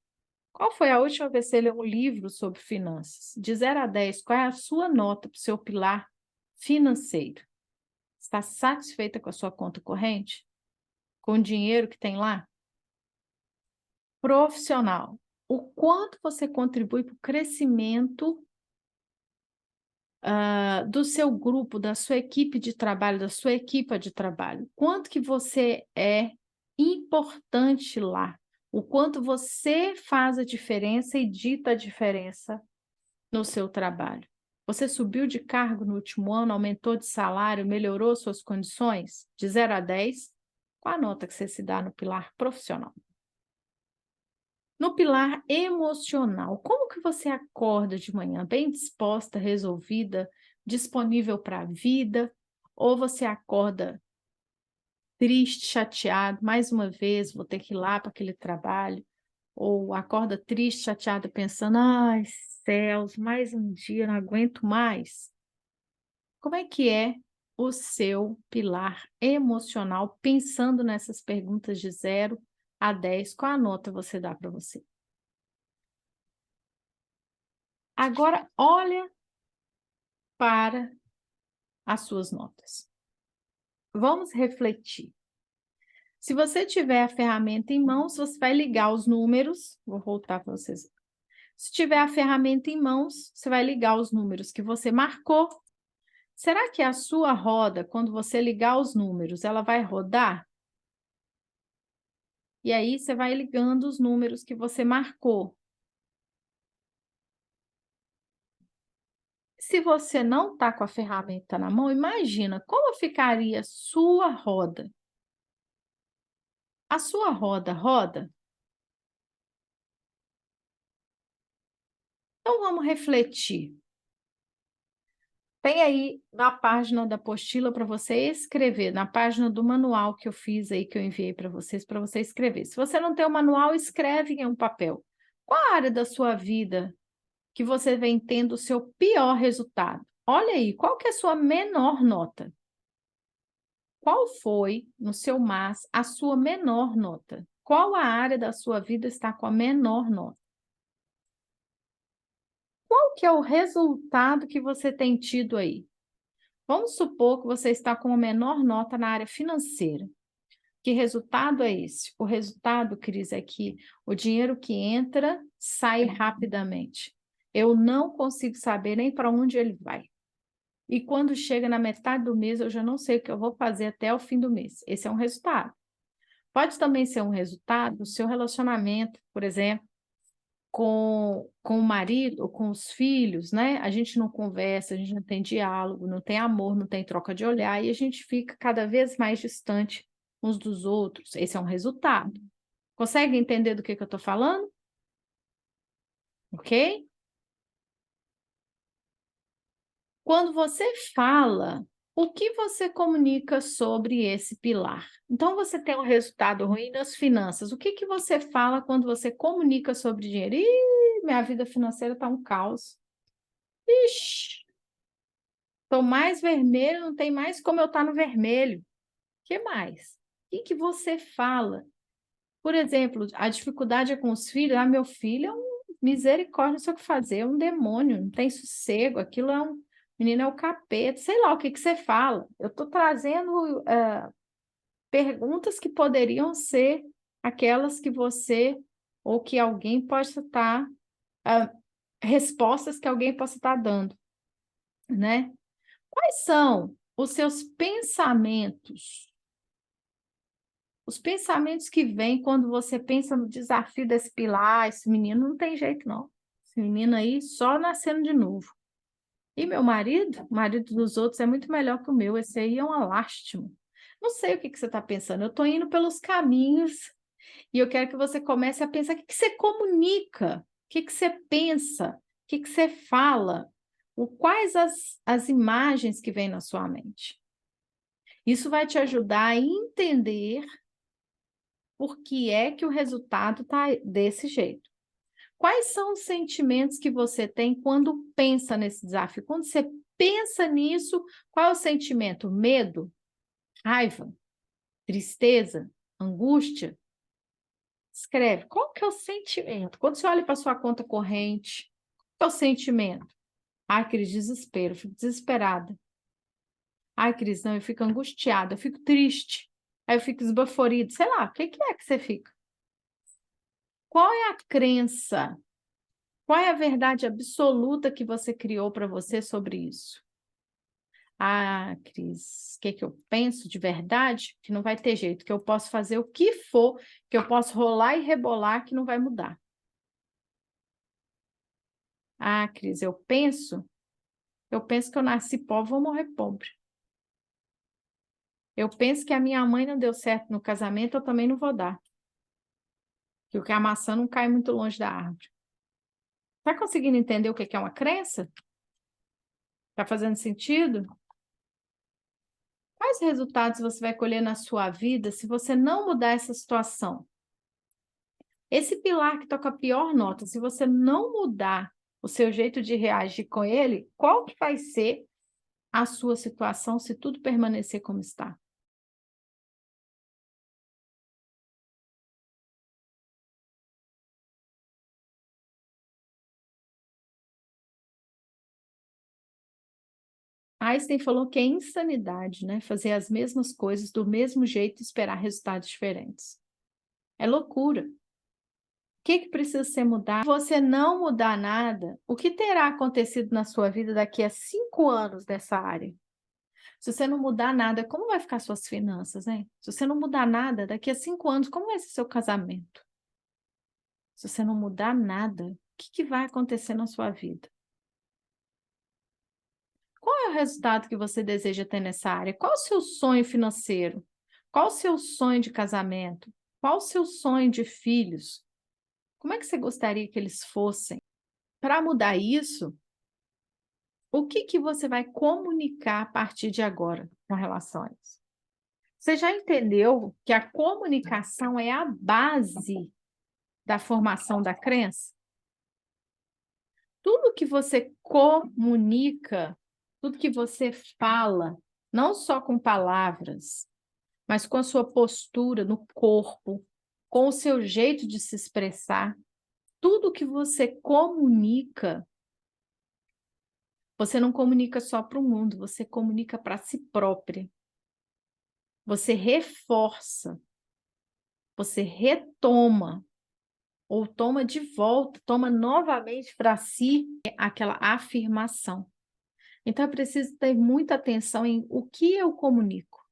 [SPEAKER 1] Qual foi a última vez que você leu um livro sobre finanças? De 0 a 10, qual é a sua nota para o seu pilar financeiro? Está satisfeita com a sua conta corrente? Com o dinheiro que tem lá? Profissional. O quanto você contribui para o crescimento do seu grupo, da sua equipe de trabalho, da sua equipa de trabalho? Quanto que você é importante lá? O quanto você faz a diferença e dita a diferença no seu trabalho? Você subiu de cargo no último ano, aumentou de salário, melhorou suas condições? De 0 a 10, qual a nota que você se dá no pilar profissional? No pilar emocional, como que você acorda de manhã? Bem disposta, resolvida, disponível para a vida? Ou você acorda triste, chateado, mais uma vez vou ter que ir lá para aquele trabalho? Ou acorda triste, chateado, pensando, ai, céus, mais um dia, não aguento mais? Como é o seu pilar emocional, pensando nessas perguntas de 0 a 10, qual a nota você dá para você? Agora, olha para as suas notas. Vamos refletir. Se você tiver a ferramenta em mãos, você vai ligar os números. Vou voltar para vocês. Se tiver a ferramenta em mãos, você vai ligar os números que você marcou. Será que a sua roda, quando você ligar os números, ela vai rodar? E aí você vai ligando os números que você marcou. Se você não está com a ferramenta na mão, imagina como ficaria a sua roda. A sua roda roda? Então vamos refletir. Tem aí na página da apostila para você escrever, na página do manual que eu fiz aí, que eu enviei para você escrever. Se você não tem o manual, escreve em um papel. Qual a área da sua vida que você vem tendo o seu pior resultado? Olha aí, qual que é a sua menor nota? Qual foi, no seu MAS, a sua menor nota? Qual a área da sua vida está com a menor nota? Qual que é o resultado que você tem tido aí? Vamos supor que você está com a menor nota na área financeira. Que resultado é esse? O resultado, Cris, é que o dinheiro que entra sai rapidamente. Eu não consigo saber nem para onde ele vai. E quando chega na metade do mês, eu já não sei o que eu vou fazer até o fim do mês. Esse é um resultado. Pode também ser um resultado do seu relacionamento, por exemplo, com o marido ou com os filhos, né? A gente não conversa, a gente não tem diálogo, não tem amor, não tem troca de olhar e a gente fica cada vez mais distante uns dos outros. Esse é um resultado. Consegue entender do que eu estou falando? ok? Quando você fala, o que você comunica sobre esse pilar? Então, você tem um resultado ruim nas finanças. O que você fala quando você comunica sobre dinheiro? Ih, minha vida financeira está um caos. Ixi, estou mais vermelho, não tem mais como eu estar no vermelho. O que mais? O que você fala? Por exemplo, a dificuldade é com os filhos. Ah, meu filho é um misericórdia, não sei o que fazer, é um demônio, não tem sossego, aquilo é um menino, é o capeta, sei lá o que você fala. Eu estou trazendo perguntas que poderiam ser aquelas que você ou que alguém possa estar, respostas que alguém possa estar dando, né? Quais são os seus pensamentos? Os pensamentos que vêm quando você pensa no desafio desse pilar, esse menino não tem jeito, não. Esse menino aí só nascendo de novo. E meu marido, o marido dos outros, é muito melhor que o meu. Esse aí é uma lástima. Não sei o que você está pensando. Eu estou indo pelos caminhos e eu quero que você comece a pensar o que você comunica, o que você pensa, o que você fala, quais as imagens que vêm na sua mente. Isso vai te ajudar a entender por que é que o resultado está desse jeito. Quais são os sentimentos que você tem quando pensa nesse desafio? Quando você pensa nisso, qual é o sentimento? Medo? Raiva? Tristeza? Angústia? Escreve. Qual que é o sentimento? Quando você olha para sua conta corrente, qual é o sentimento? Ai, Cris, desespero, eu fico desesperada. Ai, Cris, não, eu fico angustiada, eu fico triste. Aí eu fico esbaforido. Sei lá, o que é que você fica? Qual é a crença? Qual é a verdade absoluta que você criou para você sobre isso? Ah, Cris, o que eu penso de verdade? Que não vai ter jeito, que eu posso fazer o que for, que eu posso rolar e rebolar, que não vai mudar. Ah, Cris, eu penso que eu nasci pobre, vou morrer pobre. Eu penso que a minha mãe não deu certo no casamento, eu também não vou dar. Que a maçã não cai muito longe da árvore. Está conseguindo entender o que é uma crença? Está fazendo sentido? Quais resultados você vai colher na sua vida se você não mudar essa situação? Esse pilar que toca a pior nota, se você não mudar o seu jeito de reagir com ele, qual que vai ser a sua situação se tudo permanecer como está? Einstein falou que é insanidade, né? Fazer as mesmas coisas do mesmo jeito e esperar resultados diferentes. É loucura. O que precisa ser mudado? Se você não mudar nada, o que terá acontecido na sua vida daqui a 5 anos dessa área? Se você não mudar nada, como vai ficar suas finanças, hein? Se você não mudar nada, daqui a 5 anos, como vai ser seu casamento? Se você não mudar nada, o que vai acontecer na sua vida? Qual é o resultado que você deseja ter nessa área? Qual o seu sonho financeiro? Qual o seu sonho de casamento? Qual o seu sonho de filhos? Como é que você gostaria que eles fossem? Para mudar isso, o que você vai comunicar a partir de agora com relação a isso? Você já entendeu que a comunicação é a base da formação da crença? Tudo que você comunica, tudo que você fala, não só com palavras, mas com a sua postura no corpo, com o seu jeito de se expressar, tudo que você comunica, você não comunica só para o mundo, você comunica para si própria. Você reforça, você retoma, ou toma de volta, toma novamente para si aquela afirmação. Então, eu preciso ter muita atenção em o que eu comunico,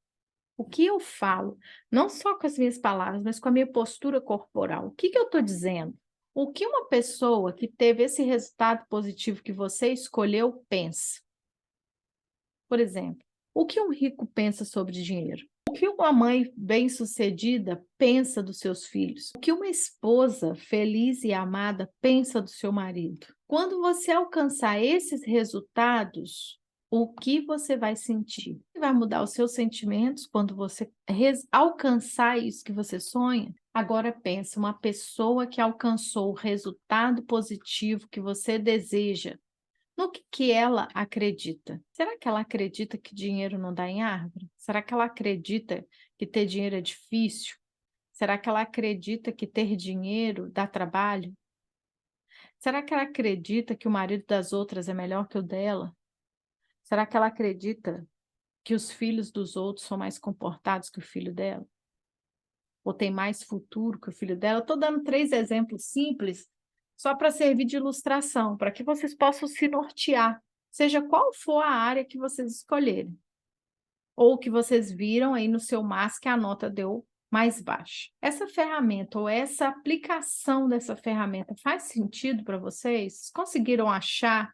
[SPEAKER 1] o que eu falo, não só com as minhas palavras, mas com a minha postura corporal. O que eu estou dizendo? O que uma pessoa que teve esse resultado positivo que você escolheu pensa? Por exemplo, o que um rico pensa sobre dinheiro? O que uma mãe bem-sucedida pensa dos seus filhos? O que uma esposa feliz e amada pensa do seu marido? Quando você alcançar esses resultados, o que você vai sentir? Vai mudar os seus sentimentos quando você alcançar isso que você sonha? Agora pensa, uma pessoa que alcançou o resultado positivo que você deseja, no que ela acredita? Será que ela acredita que dinheiro não dá em árvore? Será que ela acredita que ter dinheiro é difícil? Será que ela acredita que ter dinheiro dá trabalho? Será que ela acredita que o marido das outras é melhor que o dela? Será que ela acredita que os filhos dos outros são mais comportados que o filho dela? Ou tem mais futuro que o filho dela? Estou dando 3 exemplos simples só para servir de ilustração, para que vocês possam se nortear, seja qual for a área que vocês escolherem, ou que vocês viram aí no seu MAS que a nota deu mais baixa. Essa ferramenta ou essa aplicação dessa ferramenta faz sentido para vocês? Vocês conseguiram achar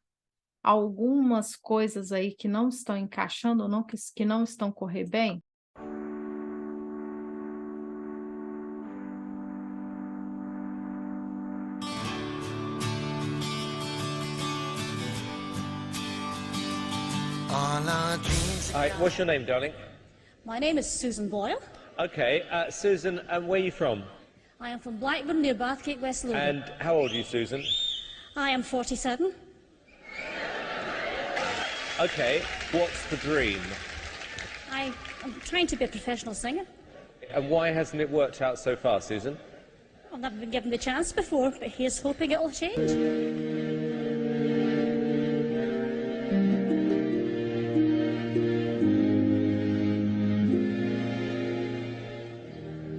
[SPEAKER 1] algumas coisas aí que não estão encaixando ou não, que não estão correndo bem?
[SPEAKER 4] Hi, what's your name, darling?
[SPEAKER 5] My name is Susan Boyle.
[SPEAKER 4] Okay, Susan, and where are you from?
[SPEAKER 5] I am from Blackburn near Bathgate, West Lothian.
[SPEAKER 4] And how old are you, Susan?
[SPEAKER 5] I am 47.
[SPEAKER 4] Okay, what's the dream?
[SPEAKER 5] I'm trying to be a professional singer.
[SPEAKER 4] And why hasn't it worked out so far, Susan?
[SPEAKER 5] I've never been given the chance before, but here's hoping it'll change.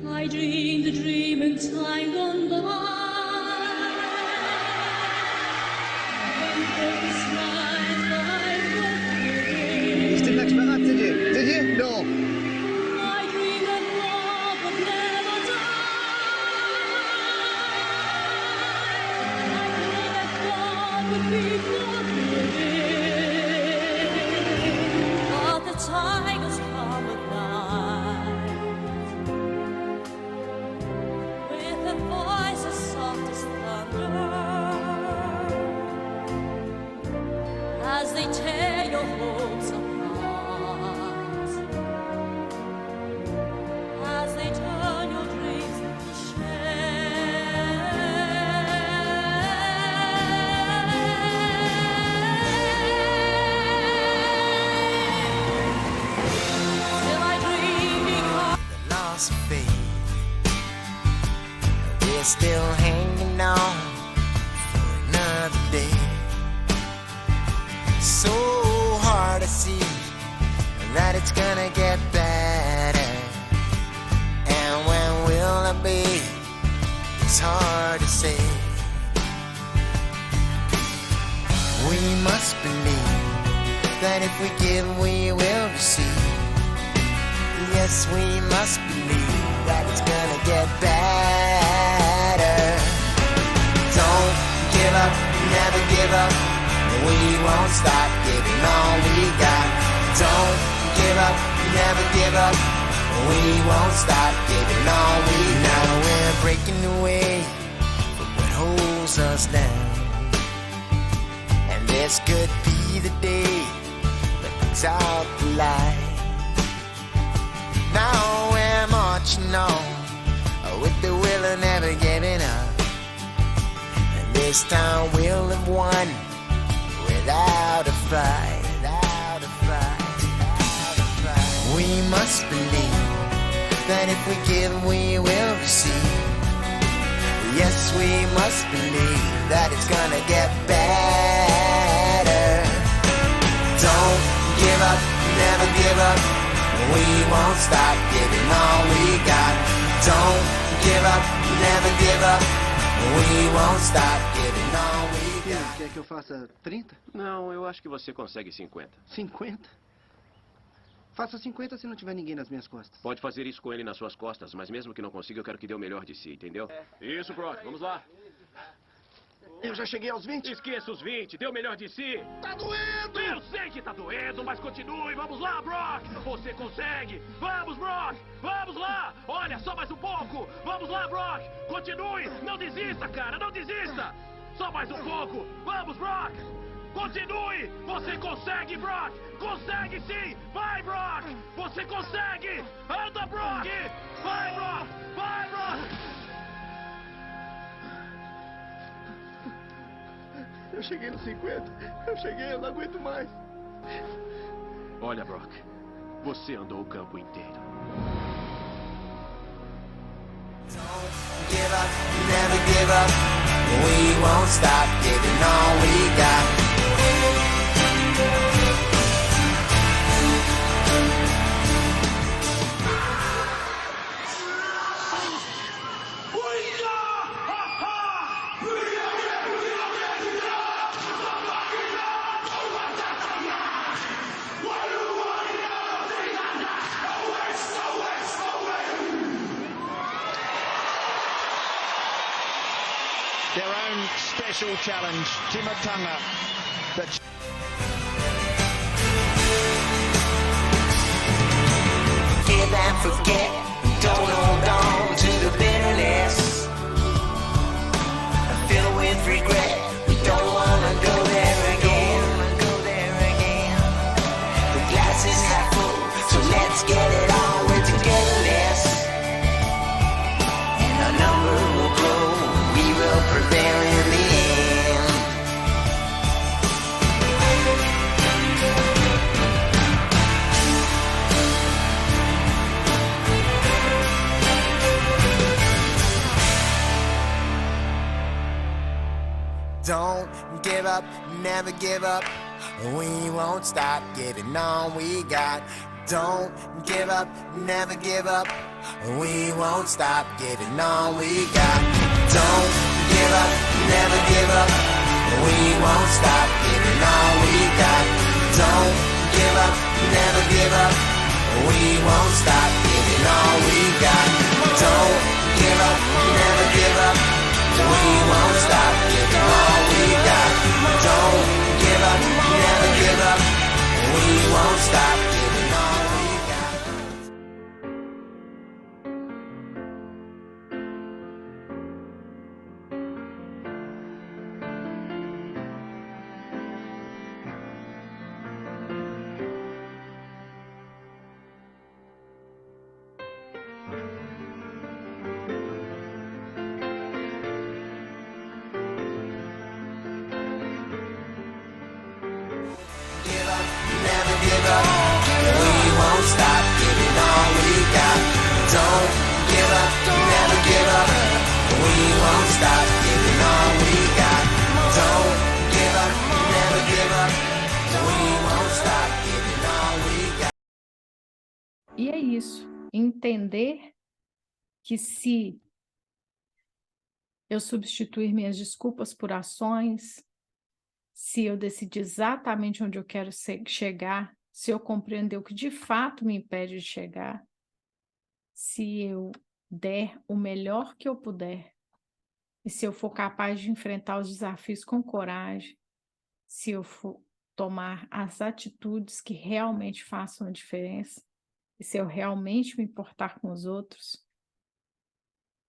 [SPEAKER 5] I dreamed a dream in time gone by.
[SPEAKER 6] You didn't expect that, did you? Did you? No.
[SPEAKER 5] I dreamed that love would never die. I dreamed that God would be forgiven. But the tigers come at night with a voice as soft as thunder, as they tear your hopes apart, as they turn your dreams to shame. Till I dream because
[SPEAKER 7] the lost faith. We're still hanging on for another day. So hard to see that it's gonna get better. And when will it be? It's hard to say. We must believe that if we give, we will receive. Yes, we must believe that it's gonna get better. Don't give up, never give up. We won't stop giving all we got. Don't give up, never give up. We won't stop giving all we got. Now we're breaking away from what holds us down. And this could be the day that brings out the light. Now we're marching on with the will of never giving up. And this time we'll have won without a fight. Without a fight. Without a fight. We must believe that if we give, we will receive. Yes, we must believe that it's gonna get better. Don't give up, never give up. We won't stop giving all we got. Don't give up, never give up. We won't stop giving all we got.
[SPEAKER 6] Quer que eu faça 30?
[SPEAKER 8] Não, eu acho que você consegue 50.
[SPEAKER 6] 50? Faça 50 se não tiver ninguém nas minhas costas.
[SPEAKER 8] Pode fazer isso com ele nas suas costas, mas mesmo que não consiga, eu quero que dê o melhor de si, entendeu? Isso, Brock, vamos lá.
[SPEAKER 6] Eu já cheguei aos 20.
[SPEAKER 8] Esqueça os 20, dê o melhor de si.
[SPEAKER 6] Tá doendo!
[SPEAKER 8] Eu sei que tá doendo, mas continue. Vamos lá, Brock. Você consegue. Vamos, Brock. Vamos lá. Olha, só mais um pouco. Vamos lá, Brock. Continue. Não desista, cara. Não desista. Só mais um pouco. Vamos, Brock. Continue. Você consegue, Brock. Consegue sim. Vai, Brock. Você consegue. Anda, Brock. Vai, Brock. Vai, Brock.
[SPEAKER 6] Eu cheguei nos 50. Eu não aguento mais.
[SPEAKER 8] Olha, Brock. Você andou o campo inteiro.
[SPEAKER 7] Don't give up, never give up. We won't stop giving all we got.
[SPEAKER 9] Their own special challenge, Timatanga.
[SPEAKER 7] Give and forget, don't hold on to the bitterness. Filled with regret, we don't wanna go there again. The glass is half full, so let's get it on with togetherness. And our number will grow, we will prevail in the end. Don't give up, never give up. We won't stop giving all we got. Don't give up, never give up. We won't stop giving all we got. Don't give up, never give up. We won't stop giving all we got. Don't give up, never give up. We won't stop giving all we got. Don't give up, never give up. We won't stop giving all we got. Don't give up, never give up. We won't stop giving all we got. Give up, never give up. We won't stop giving all we got. Don't give up, never give up. We won't stop giving all we got. Don't give up, never give up. We won't stop giving all we got.
[SPEAKER 1] E é isso, entender que se eu substituir minhas desculpas por ações, se eu decidir exatamente onde eu quero chegar, se eu compreender o que de fato me impede de chegar, se eu der o melhor que eu puder, e se eu for capaz de enfrentar os desafios com coragem, se eu for tomar as atitudes que realmente façam a diferença, e se eu realmente me importar com os outros,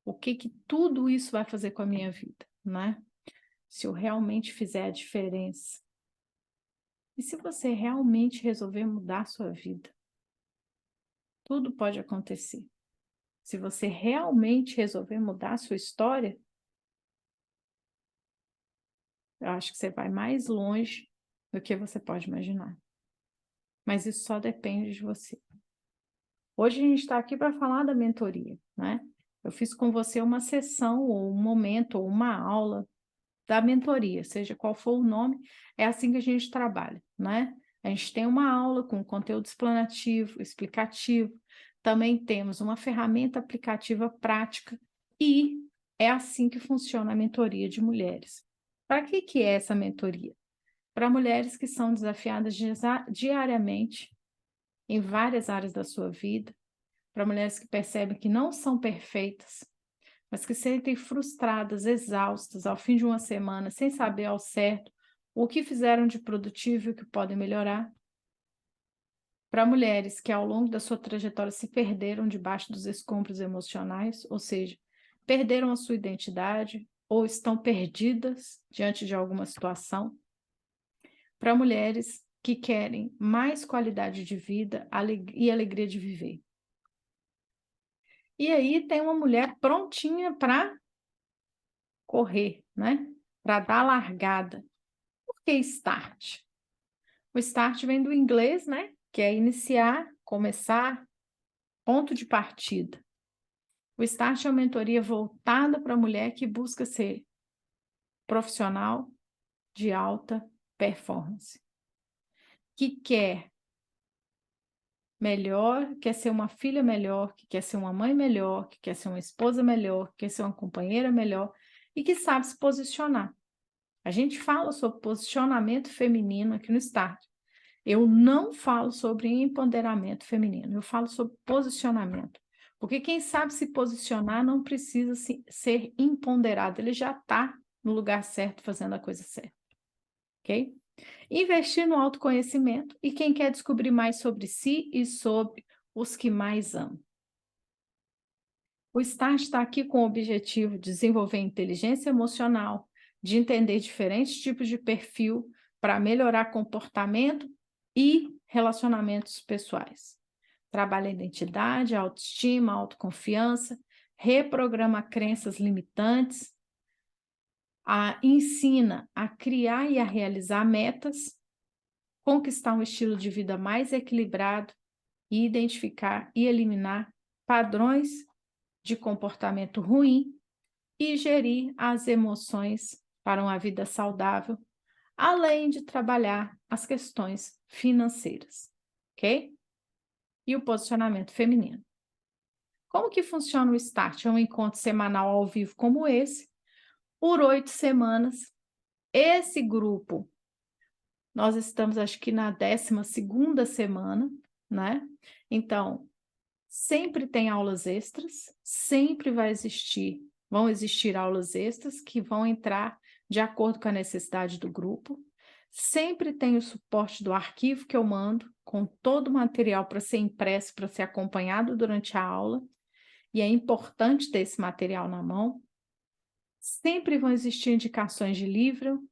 [SPEAKER 1] o que tudo isso vai fazer com a minha vida, né? Se eu realmente fizer a diferença. E se você realmente resolver mudar a sua vida, tudo pode acontecer. Se você realmente resolver mudar a sua história, eu acho que você vai mais longe do que você pode imaginar. Mas isso só depende de você. Hoje a gente está aqui para falar da mentoria, né? Eu fiz com você uma sessão, ou um momento, ou uma aula da mentoria, seja qual for o nome, é assim que a gente trabalha, né? A gente tem uma aula com conteúdo explanativo, explicativo, também temos uma ferramenta aplicativa prática e é assim que funciona a mentoria de mulheres. Para que é essa mentoria? Para mulheres que são desafiadas diariamente em várias áreas da sua vida, para mulheres que percebem que não são perfeitas, mas que sentem frustradas, exaustas, ao fim de uma semana, sem saber ao certo o que fizeram de produtivo e o que podem melhorar. Para mulheres que ao longo da sua trajetória se perderam debaixo dos escombros emocionais, ou seja, perderam a sua identidade ou estão perdidas diante de alguma situação. Para mulheres que querem mais qualidade de vida e alegria de viver. E aí tem uma mulher prontinha para correr, né? Para dar largada. Por que start? O start vem do inglês, né? Que é iniciar, começar, ponto de partida. O start é uma mentoria voltada para a mulher que busca ser profissional de alta performance. Que quer melhor, quer ser uma filha melhor, que quer ser uma mãe melhor, que quer ser uma esposa melhor, que quer ser uma companheira melhor e que sabe se posicionar. A gente fala sobre posicionamento feminino aqui no Start. Eu não falo sobre empoderamento feminino, eu falo sobre posicionamento. Porque quem sabe se posicionar não precisa ser empoderado, ele já está no lugar certo, fazendo a coisa certa. Ok? Investir no autoconhecimento e quem quer descobrir mais sobre si e sobre os que mais amam. O Start está aqui com o objetivo de desenvolver inteligência emocional, de entender diferentes tipos de perfil para melhorar comportamento e relacionamentos pessoais. Trabalha a identidade, a autoestima, a autoconfiança, reprograma crenças limitantes, ensina a criar e a realizar metas, conquistar um estilo de vida mais equilibrado e identificar e eliminar padrões de comportamento ruim e gerir as emoções para uma vida saudável, além de trabalhar as questões financeiras, ok? E o posicionamento feminino. Como que funciona o Start? É um encontro semanal ao vivo como esse, por 8 semanas. Esse grupo, nós estamos acho que na 12ª semana, né? Então, sempre tem aulas extras, sempre vão existir aulas extras que vão entrar de acordo com a necessidade do grupo. Sempre tem o suporte do arquivo que eu mando, com todo o material para ser impresso, para ser acompanhado durante a aula. E é importante ter esse material na mão. Sempre vão existir indicações de livro,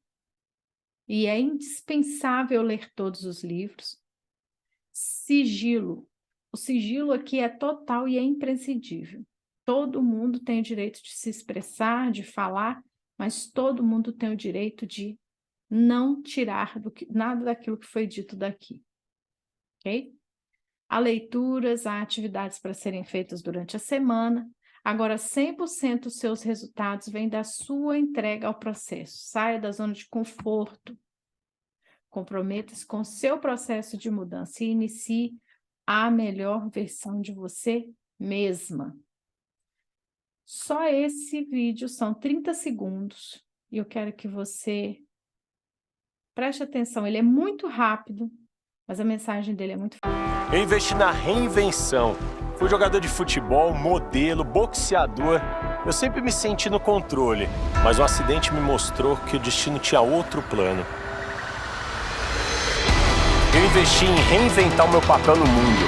[SPEAKER 1] e é indispensável ler todos os livros. Sigilo. O sigilo aqui é total e é imprescindível. Todo mundo tem o direito de se expressar, de falar, mas todo mundo tem o direito de não tirar nada daquilo que foi dito daqui. Ok? Há leituras, há atividades para serem feitas durante a semana. Agora, 100% dos seus resultados vêm da sua entrega ao processo. Saia da zona de conforto. Comprometa-se com o seu processo de mudança e inicie a melhor versão de você mesma. Só esse vídeo são 30 segundos e eu quero que você preste atenção. Ele é muito rápido, mas a mensagem dele é muito forte.
[SPEAKER 10] Eu investi na reinvenção. Fui jogador de futebol, modelo, boxeador. Eu sempre me senti no controle, mas o acidente me mostrou que o destino tinha outro plano. Eu investi em reinventar o meu papel no mundo,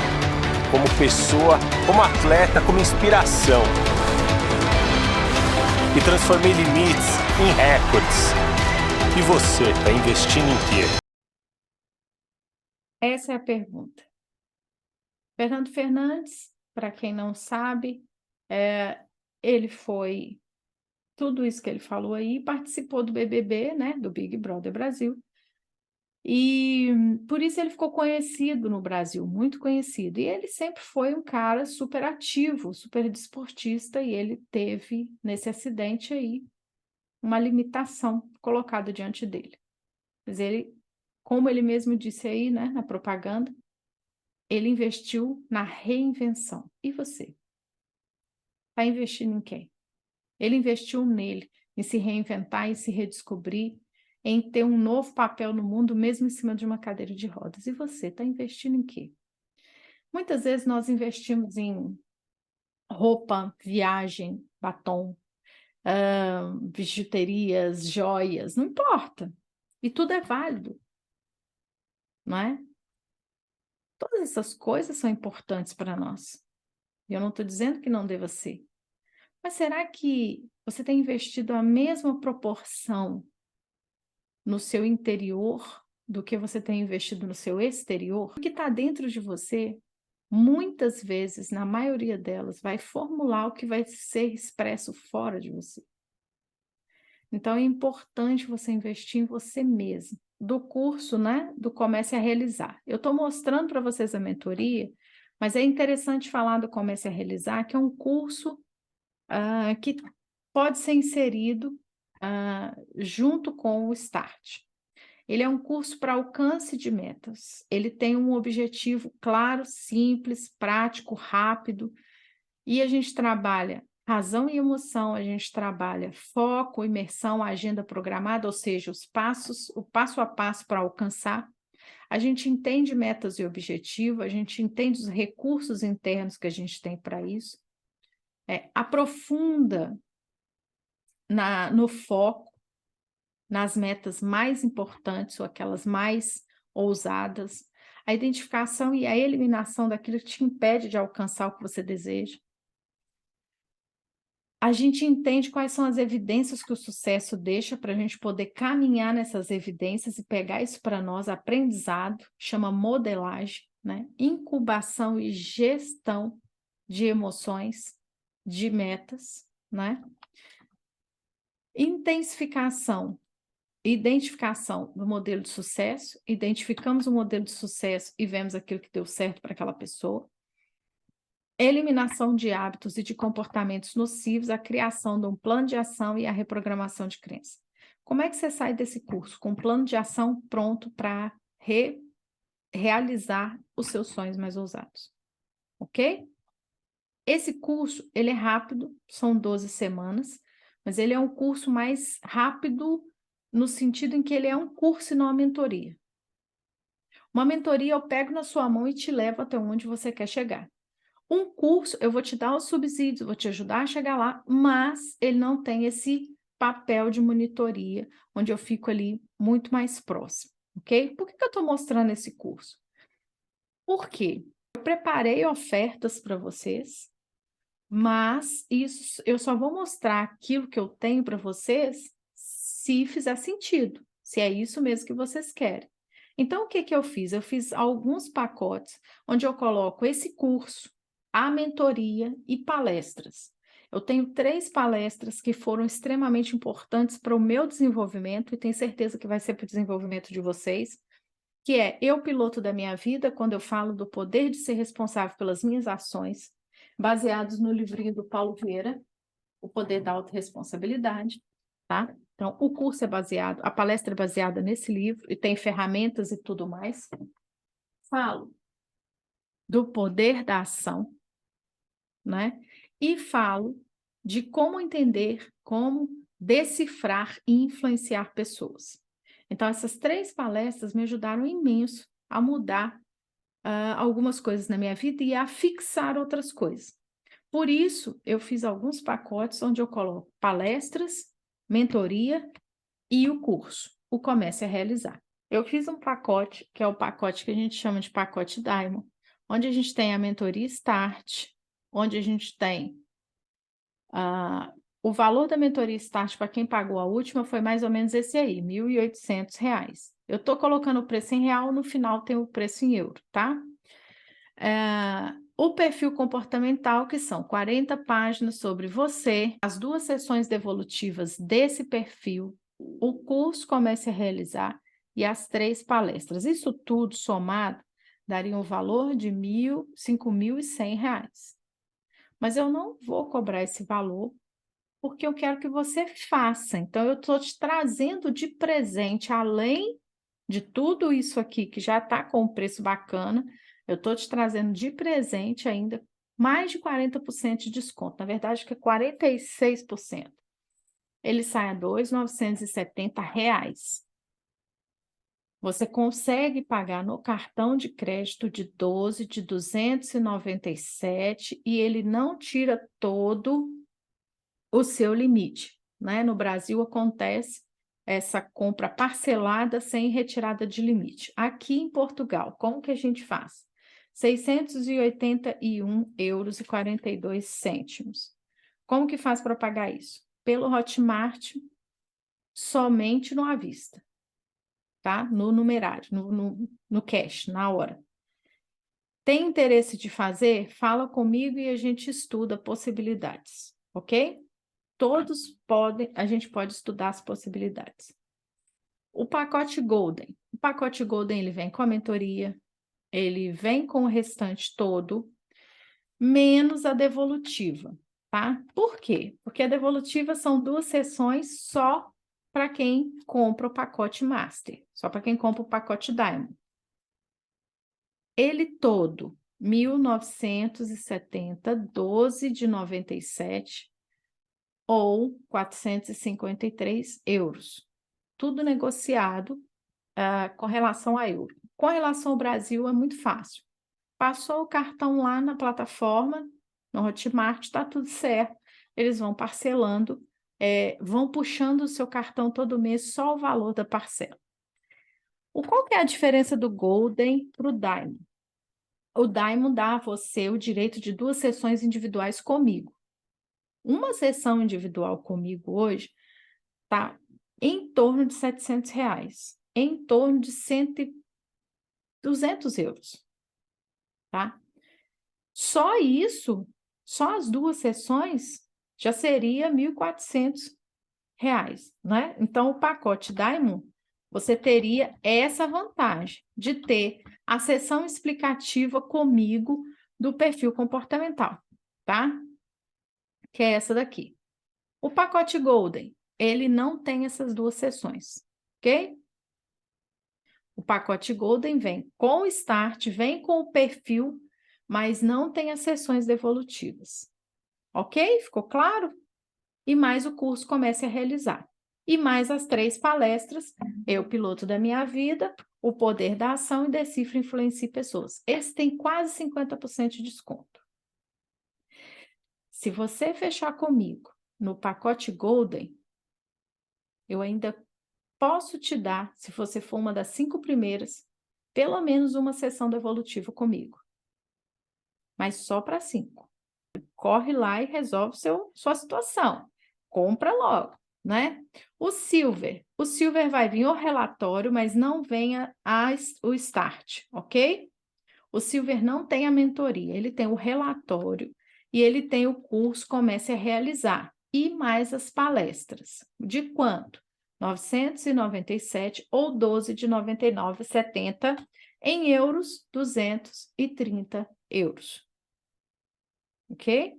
[SPEAKER 10] como pessoa, como atleta, como inspiração. E transformei limites em recordes. E você, está investindo em quê?
[SPEAKER 1] Essa é a pergunta. Fernando Fernandes, para quem não sabe, ele foi tudo isso que ele falou aí, participou do BBB, né, do Big Brother Brasil. E por isso ele ficou conhecido no Brasil, muito conhecido. E ele sempre foi um cara super ativo, super desportista, e ele teve, nesse acidente aí, uma limitação colocada diante dele. Mas ele, como ele mesmo disse aí, né, na propaganda, ele investiu na reinvenção. E você? Está investindo em quem? Ele investiu nele, em se reinventar, em se redescobrir, em ter um novo papel no mundo, mesmo em cima de uma cadeira de rodas. E você, está investindo em quê? Muitas vezes nós investimos em roupa, viagem, batom, bijuterias, joias, não importa. E tudo é válido, não é? Todas essas coisas são importantes para nós. Eu não estou dizendo que não deva ser. Mas será que você tem investido a mesma proporção no seu interior do que você tem investido no seu exterior? O que está dentro de você, muitas vezes, na maioria delas, vai formular o que vai ser expresso fora de você. Então, é importante você investir em você mesmo. Do curso, né, do Comece a Realizar. Eu estou mostrando para vocês a mentoria, mas é interessante falar do Comece a Realizar, que é um curso que pode ser inserido junto com o Start. Ele é um curso para alcance de metas. Ele tem um objetivo claro, simples, prático, rápido, e a gente trabalha razão e emoção, a gente trabalha foco, imersão, agenda programada, ou seja, o passo a passo para alcançar. A gente entende metas e objetivo, a gente entende os recursos internos que a gente tem para isso, aprofunda no foco, nas metas mais importantes ou aquelas mais ousadas, a identificação e a eliminação daquilo que te impede de alcançar o que você deseja. A gente entende quais são as evidências que o sucesso deixa para a gente poder caminhar nessas evidências e pegar isso para nós, aprendizado, chama modelagem, né? Incubação e gestão de emoções, de metas, né? Intensificação, identificação do modelo de sucesso, identificamos o modelo de sucesso e vemos aquilo que deu certo para aquela pessoa. Eliminação de hábitos e de comportamentos nocivos, a criação de um plano de ação e a reprogramação de crença. Como é que você sai desse curso? Com um plano de ação pronto para realizar os seus sonhos mais ousados. Ok? Esse curso, ele é rápido, são 12 semanas, mas ele é um curso mais rápido no sentido em que ele é um curso e não uma mentoria. Uma mentoria eu pego na sua mão e te levo até onde você quer chegar. Um curso, eu vou te dar os subsídios, vou te ajudar a chegar lá, mas ele não tem esse papel de monitoria, onde eu fico ali muito mais próximo, ok? Por que eu estou mostrando esse curso? Porque eu preparei ofertas para vocês, mas isso eu só vou mostrar aquilo que eu tenho para vocês se fizer sentido, se é isso mesmo que vocês querem. Então, o que eu fiz? Eu fiz alguns pacotes onde eu coloco esse curso, a mentoria e palestras. Eu tenho 3 palestras que foram extremamente importantes para o meu desenvolvimento e tenho certeza que vai ser para o desenvolvimento de vocês, que é Eu, Piloto da Minha Vida, quando eu falo do poder de ser responsável pelas minhas ações, baseados no livrinho do Paulo Vieira, O Poder da Autorresponsabilidade, tá? Então, o curso é baseado, a palestra é baseada nesse livro e tem ferramentas e tudo mais. Falo do poder da ação, né? E falo de como entender, como decifrar e influenciar pessoas. Então, essas 3 palestras me ajudaram imenso a mudar algumas coisas na minha vida e a fixar outras coisas. Por isso, eu fiz alguns pacotes onde eu coloco palestras, mentoria e o curso, o Comece a Realizar. Eu fiz um pacote, que é o pacote que a gente chama de pacote Diamond, onde a gente tem a mentoria Start, onde a gente tem o valor da mentoria Start para quem pagou a última foi mais ou menos esse aí, R$ 1.800. Eu estou colocando o preço em real, no final tem o preço em euro, tá? O perfil comportamental, que são 40 páginas sobre você, as 2 sessões devolutivas desse perfil, o curso Comece a Realizar e as 3 palestras. Isso tudo somado daria um valor de R$ 5.100. Mas eu não vou cobrar esse valor porque eu quero que você faça. Então, eu estou te trazendo de presente, além de tudo isso aqui que já está com um preço bacana, eu estou te trazendo de presente ainda mais de 40% de desconto. Na verdade, que é 46%. Ele sai a R$ 2.970. Você consegue pagar no cartão de crédito de 12 de 297 e ele não tira todo o seu limite, né? No Brasil acontece essa compra parcelada sem retirada de limite. Aqui em Portugal, como que a gente faz? R$ 681,42 €. Como que faz para pagar isso? Pelo Hotmart, somente no à vista, tá? No numerário, no cash, na hora. Tem interesse de fazer? Fala comigo e a gente estuda possibilidades, ok? Todos podem, a gente pode estudar as possibilidades. O pacote Golden. O pacote Golden, ele vem com a mentoria, ele vem com o restante todo, menos a devolutiva, tá? Por quê? Porque a devolutiva são 2 sessões só para quem compra o pacote Master, só para quem compra o pacote Diamond. Ele todo, 1.970, 12 de 97, ou 453 €. Tudo negociado com relação a euro. Com relação ao Brasil, é muito fácil. Passou o cartão lá na plataforma, no Hotmart, está tudo certo. Eles vão parcelando, vão puxando o seu cartão todo mês, só o valor da parcela. Qual que é a diferença do Golden para o Diamond? O Diamond dá a você o direito de 2 sessões individuais comigo. Uma sessão individual comigo hoje está em torno de R$ 700, em torno de 200 €, tá? Só isso, só as 2 sessões, já seria R$ 1.400, né? Então, o pacote Diamond, você teria essa vantagem de ter a sessão explicativa comigo do perfil comportamental, tá? Que é essa daqui. O pacote Golden, ele não tem essas 2 sessões, ok? O pacote Golden vem com o Start, vem com o perfil, mas não tem as sessões devolutivas. Ok? Ficou claro? E mais o curso Comece a Realizar. E mais as 3 palestras, Eu, Piloto da Minha Vida, O Poder da Ação e Decifre e Influencie Pessoas. Esse tem quase 50% de desconto. Se você fechar comigo no pacote Golden, eu ainda posso te dar, se você for uma das 5 primeiras, pelo menos uma sessão devolutiva comigo. Mas só para 5. Corre lá e resolve sua situação. Compra logo, né? O Silver vai vir o relatório, mas não vem o Start, ok? O Silver não tem a mentoria, ele tem o relatório e ele tem o curso Comece a Realizar e mais as palestras. De quanto? 997 ou 12 de 99,70 em euros, 230 €. Ok?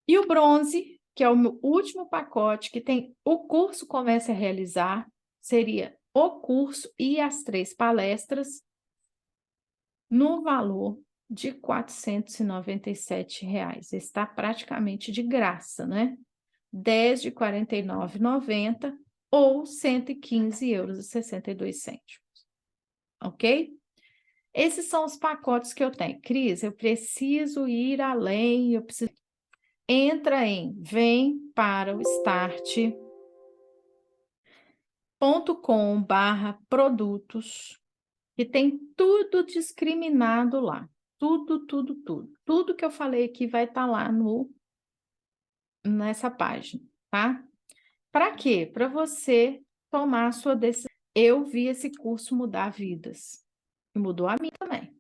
[SPEAKER 1] E o bronze, que é o meu último pacote, que tem o curso Comece a Realizar, seria o curso e as 3 palestras no valor de R$ 497. Está praticamente de graça, né? 10 de R$ 49,90 ou R$ 115,62. Ok? Esses são os pacotes que eu tenho. Cris, eu preciso ir além, Entra em vemparostartcom/produtos, que tem tudo discriminado lá. Tudo. Tudo que eu falei aqui vai estar lá nessa página, tá? Para quê? Para você tomar a sua decisão. Eu vi esse curso mudar vidas. E mudou a mim também.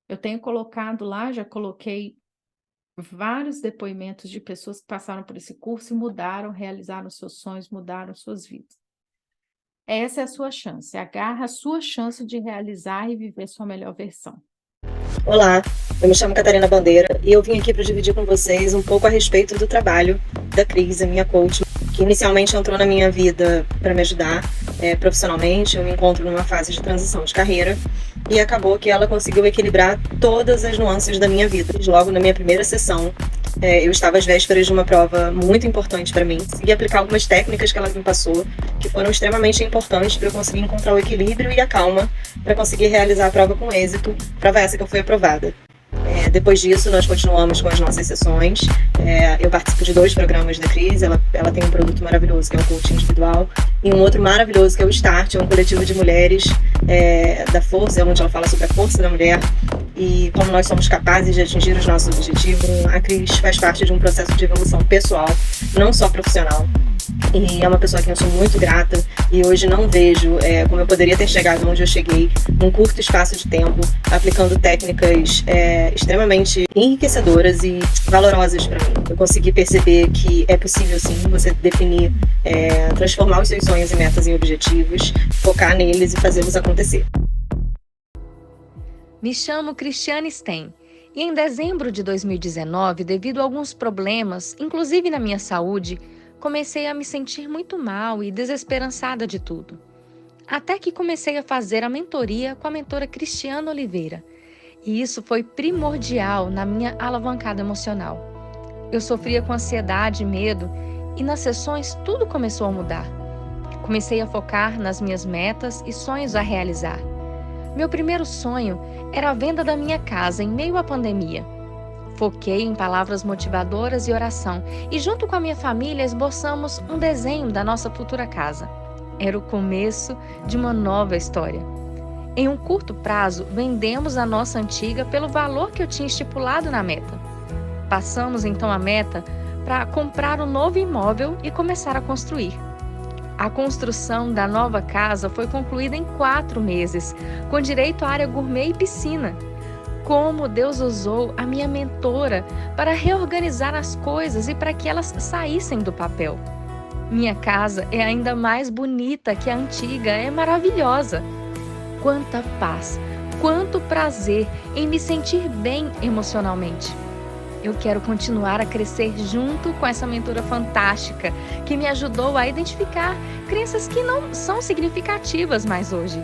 [SPEAKER 1] Eu tenho colocado lá, já coloquei vários depoimentos de pessoas que passaram por esse curso e mudaram, realizaram seus sonhos, mudaram suas vidas. Essa é a sua chance. Agarra a sua chance de realizar e viver sua melhor versão.
[SPEAKER 11] Olá, eu me chamo Catarina Bandeira e eu vim aqui para dividir com vocês um pouco a respeito do trabalho da Cris, a minha coach, que inicialmente entrou na minha vida para me ajudar profissionalmente. Eu me encontro numa fase de transição de carreira e acabou que ela conseguiu equilibrar todas as nuances da minha vida. Logo na minha primeira sessão, Eu estava às vésperas de uma prova muito importante para mim e aplicar algumas técnicas que ela me passou, que foram extremamente importantes para eu conseguir encontrar o equilíbrio e a calma para conseguir realizar a prova com êxito, prova essa que eu fui aprovada. Depois disso, nós continuamos com as nossas sessões. Eu participo de 2 programas da Cris. Ela tem um produto maravilhoso, que é o coaching individual, e um outro maravilhoso, que é o Start, é um coletivo de mulheres da força, onde ela fala sobre a força da mulher e como nós somos capazes de atingir os nossos objetivos. A Cris faz parte de um processo de evolução pessoal, não só profissional. E é uma pessoa a quem eu sou muito grata, e hoje não vejo como eu poderia ter chegado onde eu cheguei num curto espaço de tempo, aplicando técnicas extremamente enriquecedoras e valorosas para mim. Eu consegui perceber que é possível sim você definir, transformar os seus sonhos e metas em objetivos, focar neles e fazê-los acontecer.
[SPEAKER 12] Me chamo Cristiane Sten. E em dezembro de 2019, devido a alguns problemas, inclusive na minha saúde, comecei a me sentir muito mal e desesperançada de tudo. Até que comecei a fazer a mentoria com a mentora Cristiana Oliveira. E isso foi primordial na minha alavancada emocional. Eu sofria com ansiedade e medo, e nas sessões tudo começou a mudar. Comecei a focar nas minhas metas e sonhos a realizar. Meu primeiro sonho era a venda da minha casa em meio à pandemia. Foquei em palavras motivadoras e oração, e junto com a minha família esboçamos um desenho da nossa futura casa. Era o começo de uma nova história. Em um curto prazo, vendemos a nossa antiga pelo valor que eu tinha estipulado na meta. Passamos então a meta para comprar um novo imóvel e começar a construir. A construção da nova casa foi concluída em 4 meses, com direito à área gourmet e piscina. Como Deus usou a minha mentora para reorganizar as coisas e para que elas saíssem do papel. Minha casa é ainda mais bonita que a antiga, é maravilhosa. Quanta paz, quanto prazer em me sentir bem emocionalmente. Eu quero continuar a crescer junto com essa mentora fantástica que me ajudou a identificar crenças que não são significativas mais hoje.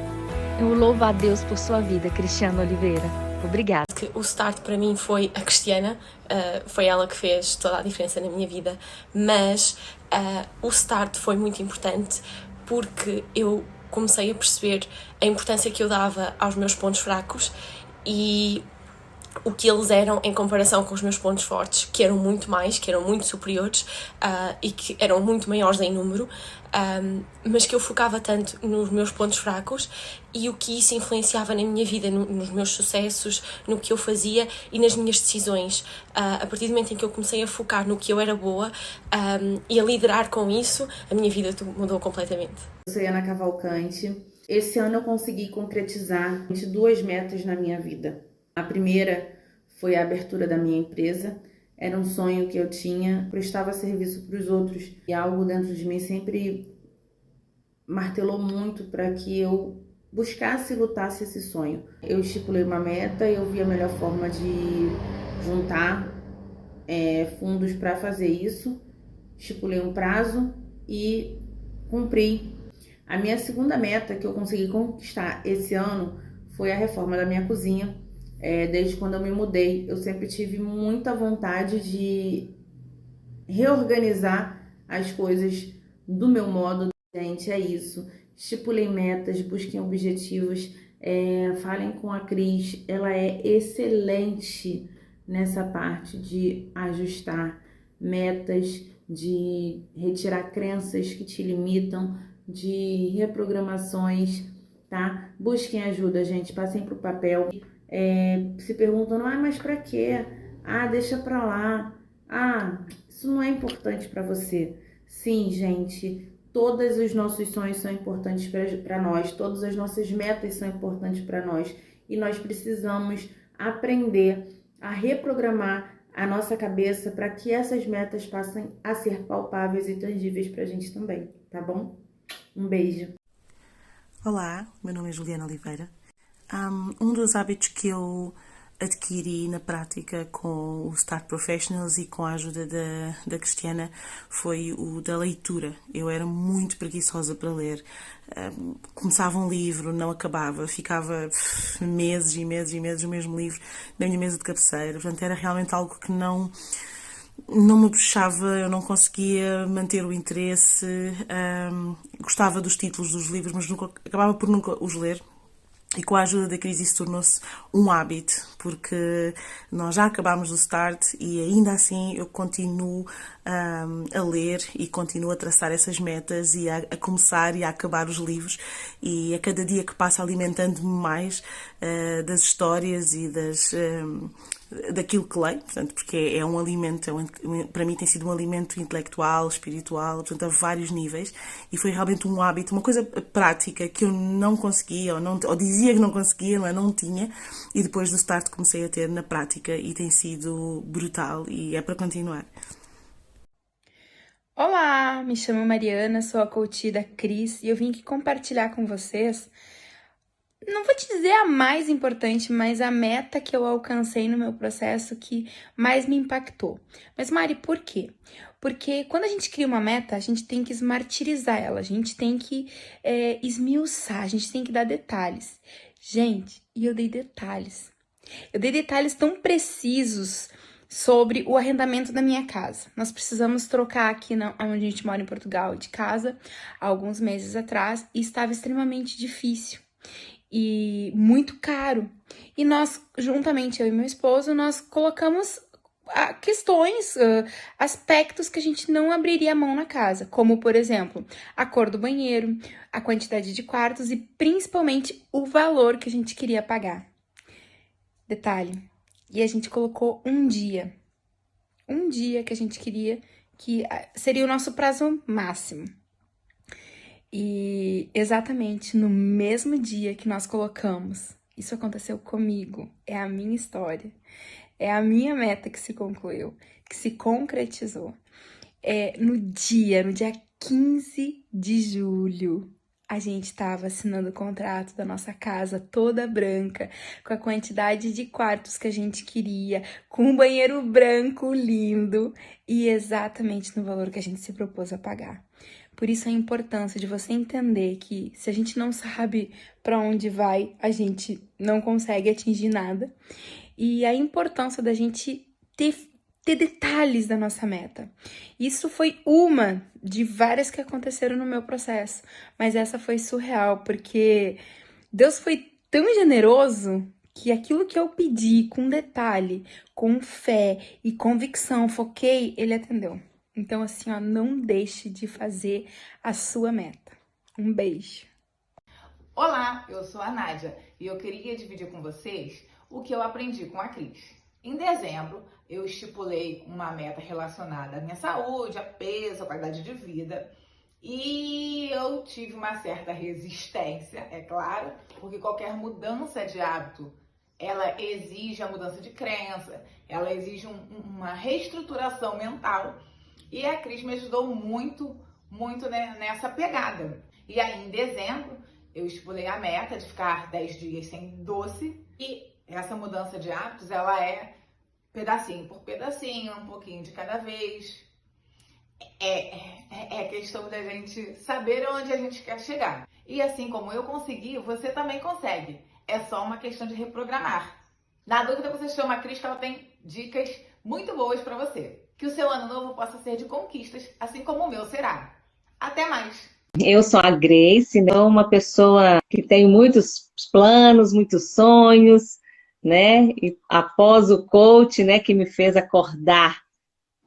[SPEAKER 12] Eu louvo a Deus por sua vida, Cristiana Oliveira. Obrigada.
[SPEAKER 13] O start para mim foi a Cristiana, foi ela que fez toda a diferença na minha vida, mas o start foi muito importante porque eu comecei a perceber a importância que eu dava aos meus pontos fracos e o que eles eram em comparação com os meus pontos fortes, que eram muito mais, que eram muito superiores e que eram muito maiores em número, mas que eu focava tanto nos meus pontos fracos e o que isso influenciava na minha vida, nos meus sucessos, no que eu fazia e nas minhas decisões. A partir do momento em que eu comecei a focar no que eu era boa e a liderar com isso, a minha vida mudou completamente.
[SPEAKER 14] Eu sou Ana Cavalcante. Esse ano eu consegui concretizar 2 metas na minha vida. A primeira foi a abertura da minha empresa. Era um sonho que eu tinha, prestava serviço para os outros. E algo dentro de mim sempre martelou muito para que eu buscasse e lutasse esse sonho. Eu estipulei uma meta, eu vi a melhor forma de juntar fundos para fazer isso. Estipulei um prazo e cumpri. A minha segunda meta que eu consegui conquistar esse ano foi a reforma da minha cozinha. Desde quando eu me mudei, eu sempre tive muita vontade de reorganizar as coisas do meu modo. Gente, é isso. Estipulem metas, busquem objetivos, falem com a Cris. Ela é excelente nessa parte de ajustar metas, de retirar crenças que te limitam, de reprogramações, tá? Busquem ajuda, gente. Passem pro papel. Se perguntam, mas pra quê? Deixa pra lá. Isso não é importante pra você. Sim, gente, todos os nossos sonhos são importantes para nós, todas as nossas metas são importantes para nós e nós precisamos aprender a reprogramar a nossa cabeça para que essas metas passem a ser palpáveis e tangíveis pra gente também, tá bom? Um beijo.
[SPEAKER 15] Olá, meu nome é Juliana Oliveira. Um dos hábitos que eu adquiri na prática com o Start Professionals e com a ajuda da Cristiana foi o da leitura. Eu era muito preguiçosa para ler. Começava um livro, não acabava, ficava meses e meses e meses o mesmo livro na minha mesa de cabeceira. Portanto, era realmente algo que não não me puxava, eu não conseguia manter o interesse, gostava dos títulos dos livros, mas acabava por nunca os ler. E com a ajuda da crise isso tornou-se um hábito, porque nós já acabámos o Start e ainda assim eu continuo a ler e continuo a traçar essas metas e a começar e a acabar os livros, e a cada dia que passa alimentando-me mais das histórias e daquilo que leio, portanto, porque é um alimento, para mim tem sido um alimento intelectual, espiritual, portanto, a vários níveis, e foi realmente um hábito, uma coisa prática que eu não conseguia, ou dizia que não conseguia, não tinha, e depois do Start comecei a ter na prática e tem sido brutal e é para continuar.
[SPEAKER 16] Olá, me chamo Mariana, sou a coach da Cris e eu vim aqui compartilhar com vocês, não vou te dizer a mais importante, mas a meta que eu alcancei no meu processo que mais me impactou. Mas Mari, por quê? Porque quando a gente cria uma meta, a gente tem que esmartirizar ela, a gente tem que esmiuçar, a gente tem que dar detalhes. Gente, e eu dei detalhes. Eu dei detalhes tão precisos sobre o arrendamento da minha casa. Nós precisamos trocar aqui onde a gente mora em Portugal de casa há alguns meses atrás e estava extremamente difícil e muito caro. E nós, juntamente eu e meu esposo, nós colocamos questões, aspectos que a gente não abriria a mão na casa, como, por exemplo, a cor do banheiro, a quantidade de quartos e principalmente o valor que a gente queria pagar. Detalhe, e a gente colocou um dia que a gente queria, que seria o nosso prazo máximo. E exatamente no mesmo dia que nós colocamos, isso aconteceu comigo, é a minha história, é a minha meta que se concluiu, que se concretizou. No dia 15 de julho, a gente estava assinando o contrato da nossa casa toda branca, com a quantidade de quartos que a gente queria, com um banheiro branco lindo e exatamente no valor que a gente se propôs a pagar. Por isso a importância de você entender que se a gente não sabe para onde vai, a gente não consegue atingir nada. E a importância da gente ter detalhes da nossa meta. Isso foi uma de várias que aconteceram no meu processo, mas essa foi surreal, porque Deus foi tão generoso que aquilo que eu pedi com detalhe, com fé e convicção, foquei, Ele atendeu. Então, assim, não deixe de fazer a sua meta. Um beijo.
[SPEAKER 17] Olá, eu sou a Nádia e eu queria dividir com vocês o que eu aprendi com a Cris. Em dezembro, eu estipulei uma meta relacionada à minha saúde, a peso, a qualidade de vida. E eu tive uma certa resistência, é claro, porque qualquer mudança de hábito, ela exige a mudança de crença, ela exige uma reestruturação mental. E a Cris me ajudou muito nessa pegada. E aí, em dezembro, eu estipulei a meta de ficar 10 dias sem doce. E essa mudança de hábitos, ela é pedacinho por pedacinho, um pouquinho de cada vez. É questão da gente saber onde a gente quer chegar. E assim como eu consegui, você também consegue. É só uma questão de reprogramar. Na dúvida, você chama a Cris, que ela tem dicas muito boas para você. Que o seu ano novo possa ser de conquistas, assim como o meu será. Até mais!
[SPEAKER 18] Eu sou a Grace, sou uma pessoa que tem muitos planos, muitos sonhos, né? E após o coach, né, que me fez acordar,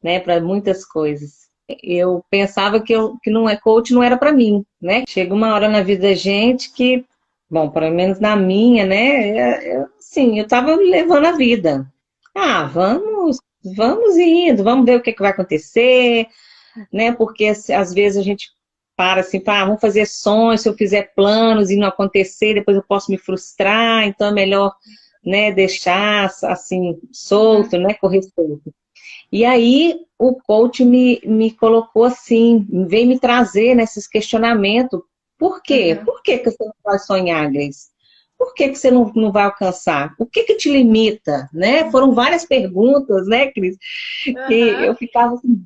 [SPEAKER 18] né, para muitas coisas. Eu pensava que não é coach, não era para mim, né? Chega uma hora na vida da gente que, bom, pelo menos na minha, né, eu estava levando a vida. Vamos indo, vamos ver o que vai acontecer, né? Porque às vezes a gente para assim, vamos fazer sonhos, se eu fizer planos e não acontecer, depois eu posso me frustrar, então é melhor, né, deixar assim, solto, né, correr solto. E aí o coach me colocou assim, veio me trazer nesses questionamentos. Por quê? Por que você não vai sonhar, Grace? Por que você não vai alcançar? O que te limita, né? Foram várias perguntas, né, Cris? Que eu ficava assim,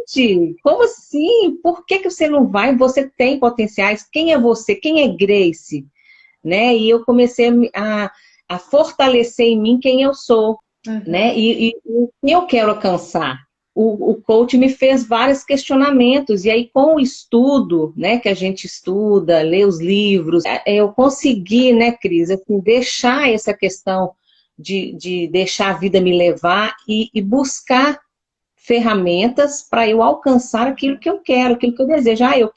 [SPEAKER 18] gente, como assim? Por que você não vai? Você tem potenciais. Quem é você? Quem é Grace? Né? E eu comecei a fortalecer em mim quem eu sou, né? E o que eu quero alcançar, o coach me fez vários questionamentos, e aí com o estudo, né, que a gente estuda, lê os livros, eu consegui, né, Cris, assim, deixar essa questão de deixar a vida me levar e buscar ferramentas para eu alcançar aquilo que eu quero, aquilo que eu desejo. Ah, eu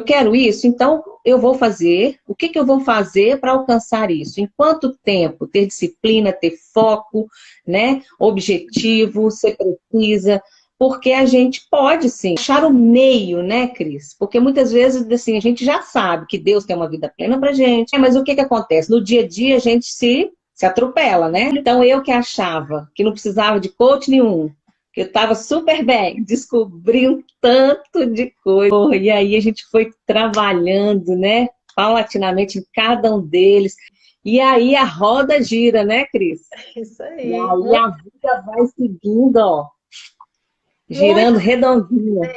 [SPEAKER 18] quero isso, então eu vou fazer. O que eu vou fazer para alcançar isso? Em quanto tempo? Ter disciplina, ter foco, né? Objetivo, você precisa. Porque a gente pode, sim, achar o meio, né, Cris? Porque muitas vezes, assim, a gente já sabe que Deus tem uma vida plena pra gente, mas o que acontece? No dia a dia a gente se atropela, né? Então eu que achava que não precisava de coach nenhum, que eu estava super bem, descobri um tanto de coisa. E aí a gente foi trabalhando, né, paulatinamente em cada um deles. E aí a roda gira, né, Cris?
[SPEAKER 1] Isso aí.
[SPEAKER 18] E aí a vida vai seguindo, ó, girando redondinha.